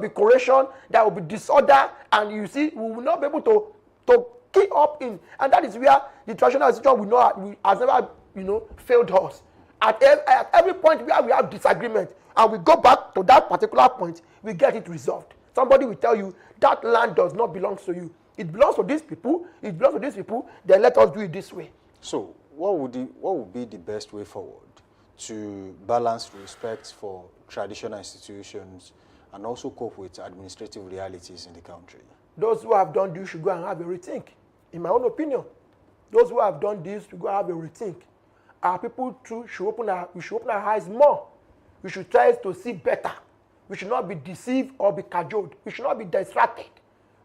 coercion, that will be disorder, and you see, we will not be able to keep up in, and that is where the traditional institution has never failed us. At every point where we have disagreement and we go back to that particular point, we get it resolved. Somebody will tell you that land does not belong to you. It belongs to these people. It belongs to these people. Then let us do it this way. So, what would be the best way forward to balance respect for traditional institutions and also cope with administrative realities in the country? Those who have done this should go and have a rethink. In my own opinion, those who have done this should go and have a rethink. Our people too we should open our eyes more. We should try to see better. We should not be deceived or be cajoled. We should not be distracted.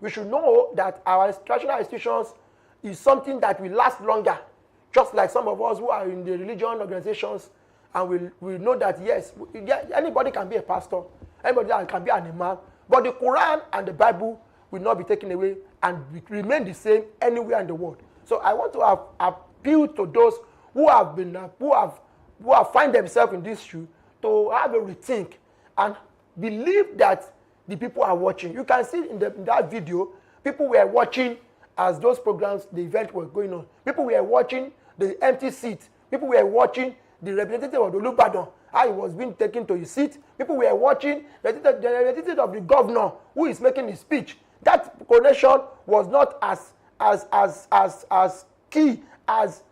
We should know that our traditional institutions is something that will last longer. Just like some of us who are in the religion organizations, and we know that yes, anybody can be a pastor, anybody can be an imam, but the Quran and the Bible will not be taken away and remain the same anywhere in the world. So I want to appeal to those who have find themselves in this shoe to have a rethink and believe that the people are watching. You can see in that video, people were watching as those programs, the event was going on. People were watching the empty seat. People were watching the representative of the Olubadan, how he was being taken to his seat. People were watching the representative of the governor who is making his speech. That coronation was not as key as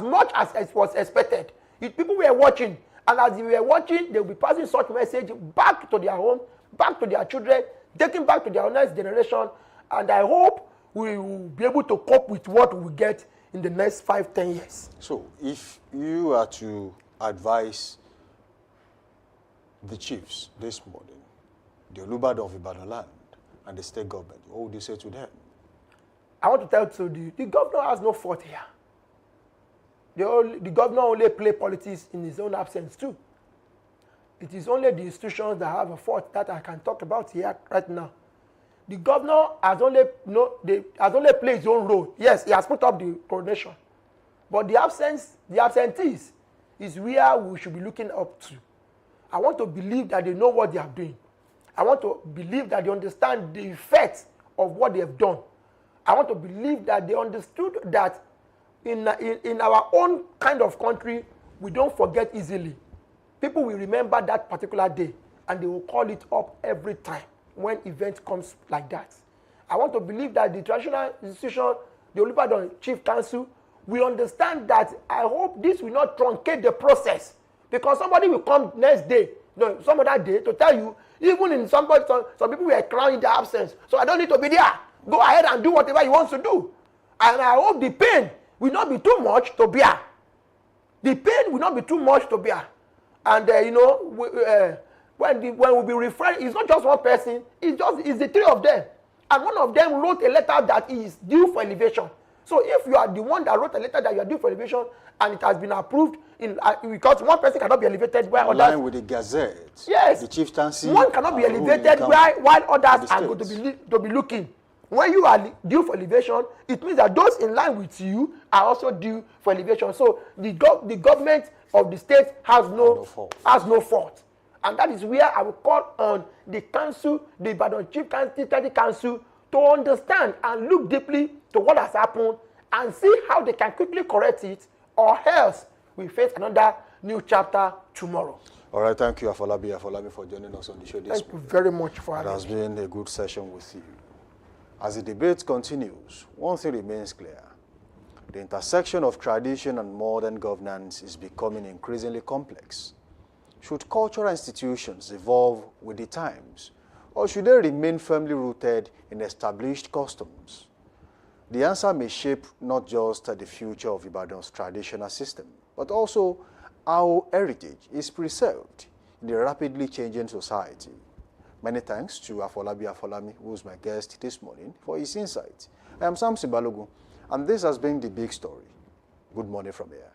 much as it was expected. People were watching, and as they were watching, they will be passing such message back to their home, back to their children, taking back to their next generation. And I hope we will be able to cope with what we get in the next 5-10 years. So, if you are to advise the chiefs this morning, the Olubadan of Ibadan land and the state government, what would you say to them? I want to tell you, the governor has no fault here. The governor only play politics in his own absence too. It is only the institutions that have a fault that I can talk about here right now. The governor has only played his own role. Yes, he has put up the coronation, but the absentees is where we should be looking up to. I want to believe that they know what they are doing. I want to believe that they understand the effects of what they have done. I want to believe that they understood that in our own kind of country, we don't forget easily. People will remember that particular day, and they will call it up every time when event comes like that. I want to believe that the traditional institution, the Olubadan Chief Council, will understand that. I hope this will not truncate the process, because somebody will come next day, some other day, to tell you, even in some people were crying in their absence, so I don't need to be there. Go ahead and do whatever you want to do. And I hope the pain will not be too much to bear. The pain will not be too much to bear. And when we be referring, it's not just one person, it's the three of them. And one of them wrote a letter that is due for elevation. So if you are the one that wrote a letter that you are due for elevation and it has been approved, because one person cannot be elevated while others... Line with the Gazette. Yes. The chieftaincy. One cannot be elevated while others are going to be looking. When you are due for elevation, it means that those in line with you are also due for elevation. So the government of the state has no fault. And that is where I will call on the council, the Ibadan Chief Council, to understand and look deeply to what has happened and see how they can quickly correct it, or else we face another new chapter tomorrow. All right, thank you, Afolabi, for joining us on the show this morning. Thank you very much for having me. It has been a good session with you. As the debate continues, one thing remains clear. The intersection of tradition and modern governance is becoming increasingly complex. Should cultural institutions evolve with the times, or should they remain firmly rooted in established customs? The answer may shape not just the future of Ibadan's traditional system, but also how heritage is preserved in a rapidly changing society. Many thanks to Afolabi Afolami, who is my guest this morning, for his insight. I am Samson Balogun, and this has been The Big Story. Good morning from here.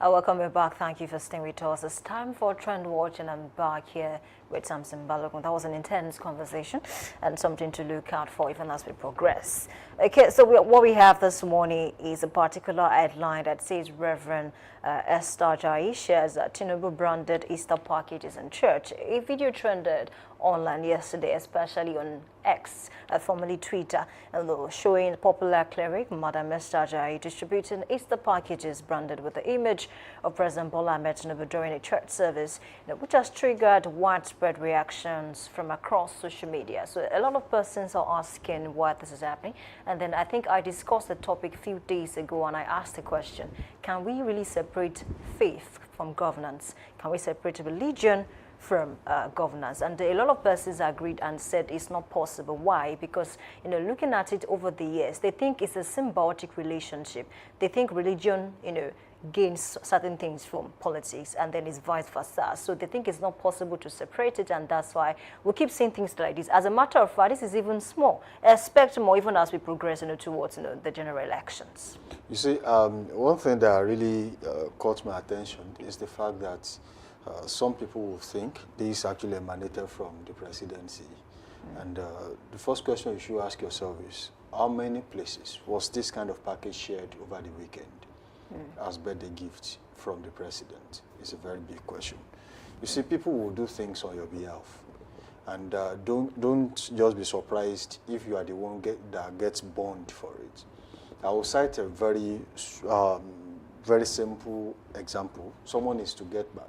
Welcome you back. Thank you for staying with us. It's time for Trend Watch, and I'm back here with Samson Balogun. That was an intense conversation and something to look out for even as we progress. Okay, so what we have this morning is a particular headline that says Reverend Esther Ajayi shares Tinubu branded Easter packages in church. A video trended online yesterday, especially on X, formerly Twitter, and showing popular cleric Madam Esther Ajayi distributing Easter packages branded with the image of President Bola Ahmed Tinubu during a church service, which has triggered widespread reactions from across social media. So a lot of persons are asking why this is happening. And then I think I discussed the topic a few days ago, and I asked the question, can we really separate faith from governance? Can we separate religion from governance? And a lot of persons agreed and said it's not possible. Why? Because, looking at it over the years, they think it's a symbiotic relationship. They think religion, gains certain things from politics, and then it's vice versa. So they think it's not possible to separate it, and that's why we keep seeing things like this. As a matter of fact, this is even small. Expect more even as we progress towards the general elections. You see, one thing that really caught my attention is the fact that some people will think this actually emanated from the presidency. And the first question you should ask yourself is, how many places was this kind of package shared over the weekend as birthday gift from the president? It's a very big question. You see, people will do things on your behalf. And don't just be surprised if you are the one that gets burned for it. I will cite a very simple example. Someone is to get married.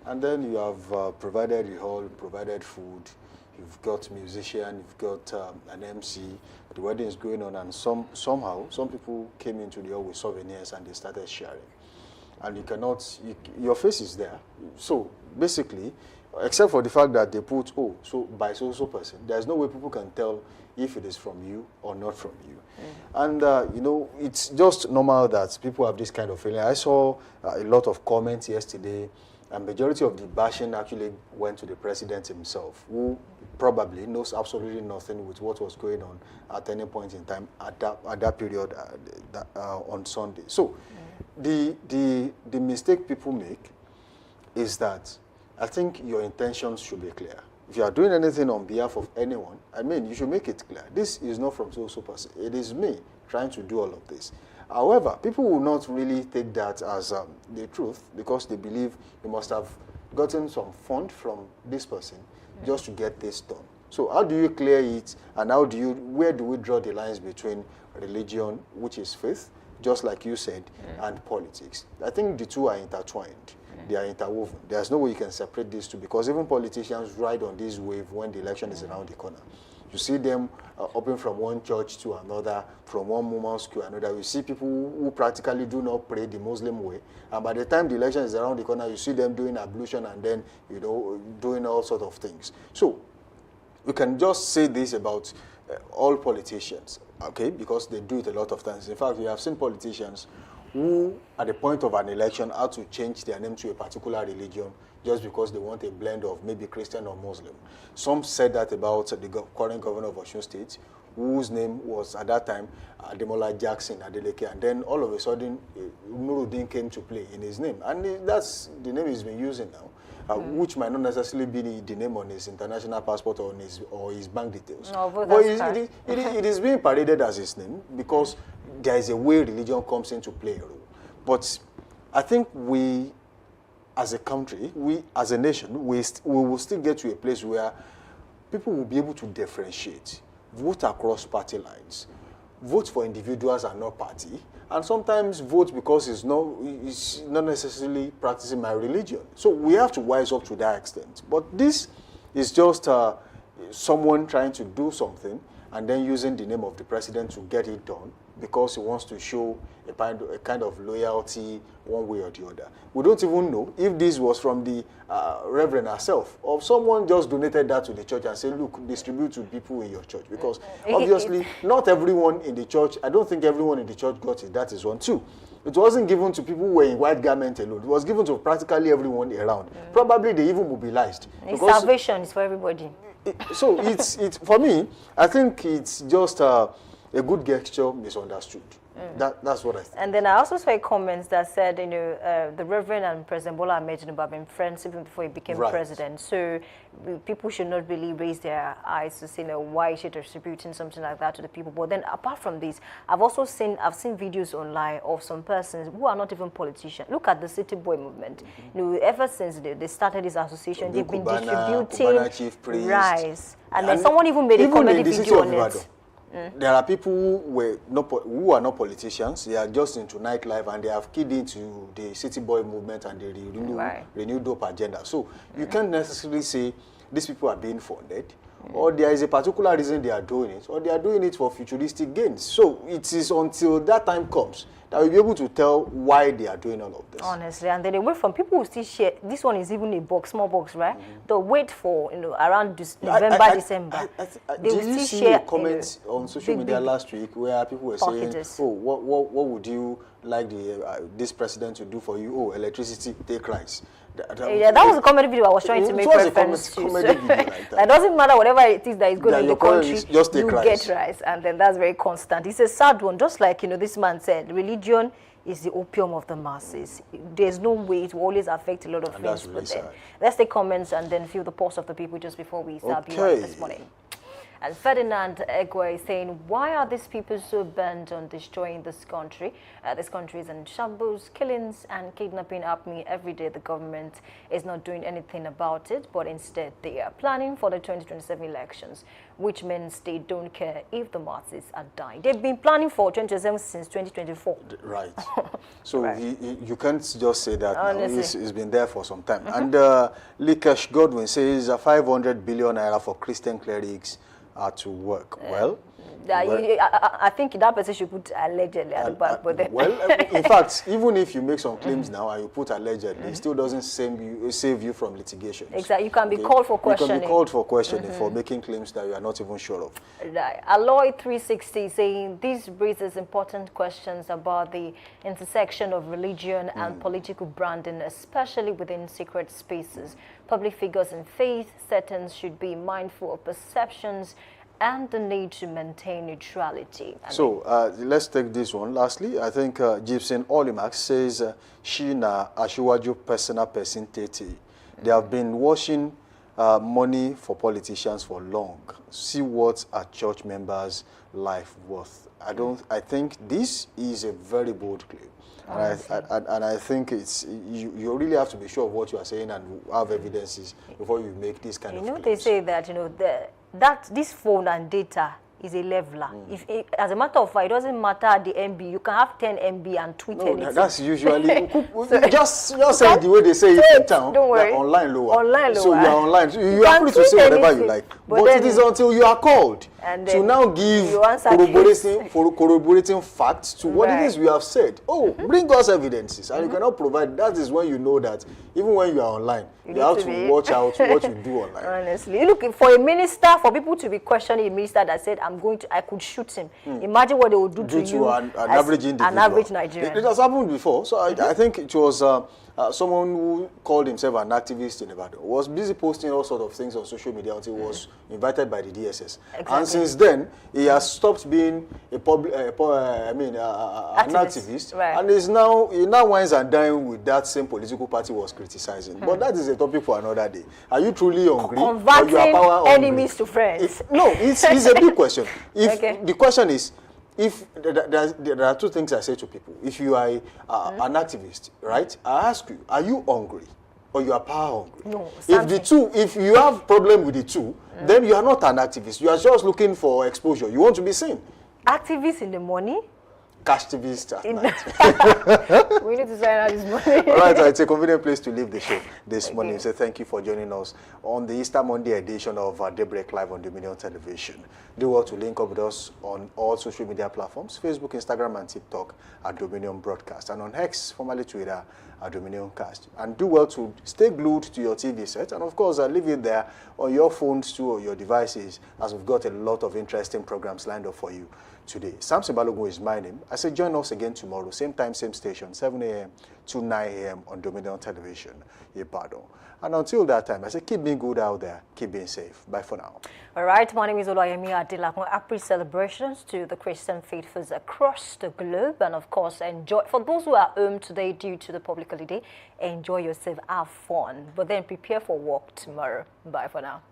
And then you have provided the hall, provided food, you've got musician, you've got an MC, the wedding is going on, and somehow some people came into the hall with souvenirs and they started sharing. And you cannot, your face is there. So basically, except for the fact that they put, so by so person, there's no way people can tell if it is from you or not from you. And, it's just normal that people have this kind of feeling. I saw a lot of comments yesterday a majority of the bashing actually went to the president himself, who probably knows absolutely nothing with what was going on at any point in time at that period on Sunday. So the mistake people make is that I think your intentions should be clear. If you are doing anything on behalf of anyone, I mean, you should make it clear. This is not from so person. It is me trying to do all of this. However, people will not really take that as the truth because they believe you must have gotten some fund from this person just to get this done. So how do you clear it, and where do we draw the lines between religion, which is faith, just like you said, and politics? I think the two are intertwined. They are interwoven. There's no way you can separate these two because even politicians ride on this wave when the election is around the corner. You see them hopping from one church to another, from one mosque to another. You see people who practically do not pray the Muslim way, and by the time the election is around the corner, you see them doing ablution and then, doing all sorts of things. So we can just say this about all politicians, okay, because they do it a lot of times. In fact, we have seen politicians who, at the point of an election, had to change their name to a particular religion just because they want a blend of maybe Christian or Muslim. Some said that about the current governor of Osun State, whose name was, at that time, Ademola Jackson Adeleke, and then all of a sudden, Nuruddin came to play in his name. And that's the name he's been using now, which might not necessarily be the name on his international passport or his bank details. No, but it is being paraded as his name because there is a way religion comes into play. But I think we, as a country, we as a nation, we will still get to a place where people will be able to differentiate, vote across party lines, vote for individuals and not party, and sometimes vote because it's not necessarily practicing my religion. So we have to wise up to that extent. But this is just someone trying to do something and then using the name of the president to get it done because he wants to show a kind of loyalty one way or the other. We don't even know if this was from the Reverend herself or someone just donated that to the church and said, look, distribute to people in your church. Because obviously not everyone in the church, I don't think everyone in the church got it. That is one. Two, it wasn't given to people who were in white garment alone. It was given to practically everyone around. Probably they even mobilized. Salvation is for everybody. So it's for me, I think it's just a good gesture misunderstood. That's what I think. And then I also saw comments that said, the Reverend and President Bola Ahmed Tinubu have been friends even before he became president. So people should not really raise their eyes to say, why is she distributing something like that to the people? But then apart from this, I've seen videos online of some persons who are not even politicians. Look at the City Boy movement. Ever since they started this association, they've been distributing rice. And then someone even made a comedy video on it. There are people who are not politicians. They are just into nightlife and they have keyed into the City Boy movement and the renewed dope agenda. So you can't necessarily say these people are being funded, or there is a particular reason they are doing it, or they are doing it for futuristic gains. So it is until that time comes that we'll be able to tell why they are doing all of this. Honestly, and then away from people who still share. This one is even a box, small box, right? They'll wait for around November, December. Did you see a comment on social media last week where people were saying, "Oh, what would you like this president to do for you? Oh, electricity, take rise." That was a comedy video I was trying to make reference to. Comedy video like that. That doesn't matter whatever it is that is going on in the country, just you get rice, and then that's very constant. It's a sad one, just like this man said, religion is the opium of the masses. There's no way it will always affect a lot of things. Really sad. Let's take comments and then feel the pulse of the people just before we start this morning. And Ferdinand Egwe is saying, why are these people so bent on destroying this country? This country is in shambles, killings and kidnapping happening every day. The government is not doing anything about it, but instead they are planning for the 2027 elections, which means they don't care if the masses are dying. They've been planning for 2027 since 2024. Right. So you can't just say that now. It's been there for some time. And Likesh Godwin says 500 billion naira for Christian clerics to work. Well, I think that person should put allegedly at the back. But then well, in fact, even if you make some claims now and you put allegedly, it still doesn't save you from litigation. Exactly. You can be called for questioning. You can be called for questioning for making claims that you are not even sure of. Right. Alloy 360 saying this raises important questions about the intersection of religion and political branding, especially within secret spaces. Public figures in faith settings should be mindful of perceptions and the need to maintain neutrality. So let's take this one. Lastly, I think Gibson Olimax says she na Ashiwaju personal person tete. They have been washing money for politicians for long. See what a church member's life worth. I think this is a very bold claim. And I think it's you really have to be sure of what you are saying and have evidences before you make this kind of claims. They say that this phone and data is a leveler. As a matter of fact, it doesn't matter the MB. You can have 10 MB and tweet anything. That's usually just say the way they say it in town. Don't worry. Online lower. Online lower. So you are online. So you are free to say whatever you like. But it is until you are called to now give corroborating facts to what it is we have said. Oh, bring us evidences, and you cannot provide. That is when you know that even when you are online, you have to watch out what you do online. Honestly, look, for a minister, for people to be questioning a minister that said, I could shoot him. Imagine what they would do to you an average individual. An average Nigerian. It has happened before. So I think it was someone who called himself an activist in Ibadan was busy posting all sorts of things on social media until he was invited by the DSS. Exactly. And since then, he has stopped being an activist, right. And he now wines and dines with that same political party was criticizing. But that is a topic for another day. Are you truly hungry? Converting or you are power hungry? Enemies to friends. It's a big question. The question is, if there are two things I say to people. If you are an activist, right, I ask you, are you hungry or you are power hungry? No. If you have problem with the two, then you are not an activist. You are just looking for exposure. You want to be seen. Activists in the morning. Cashtivist at night. We need to sign out this morning. All right, it's a convenient place to leave the show this morning. So thank you for joining us on the Easter Monday edition of Daybreak Live on Dominion Television. Do well to link up with us on all social media platforms, Facebook, Instagram, and TikTok at Dominion Broadcast, and on X, formerly Twitter, at Dominion Cast. And do well to stay glued to your TV set, and of course, leave it there on your phones too, or your devices, as we've got a lot of interesting programs lined up for you today. Samson Balogun is my name. I say join us again tomorrow, same time, same station, 7 a.m. to 9 a.m. on Dominion Television, Ibadan. And until that time, I say keep being good out there, keep being safe. Bye for now. All right, my name is Olayemi Adelakun. Happy celebrations to the Christian faithfuls across the globe. And of course, enjoy. For those who are home today due to the public holiday, enjoy yourself, have fun. But then prepare for work tomorrow. Bye for now.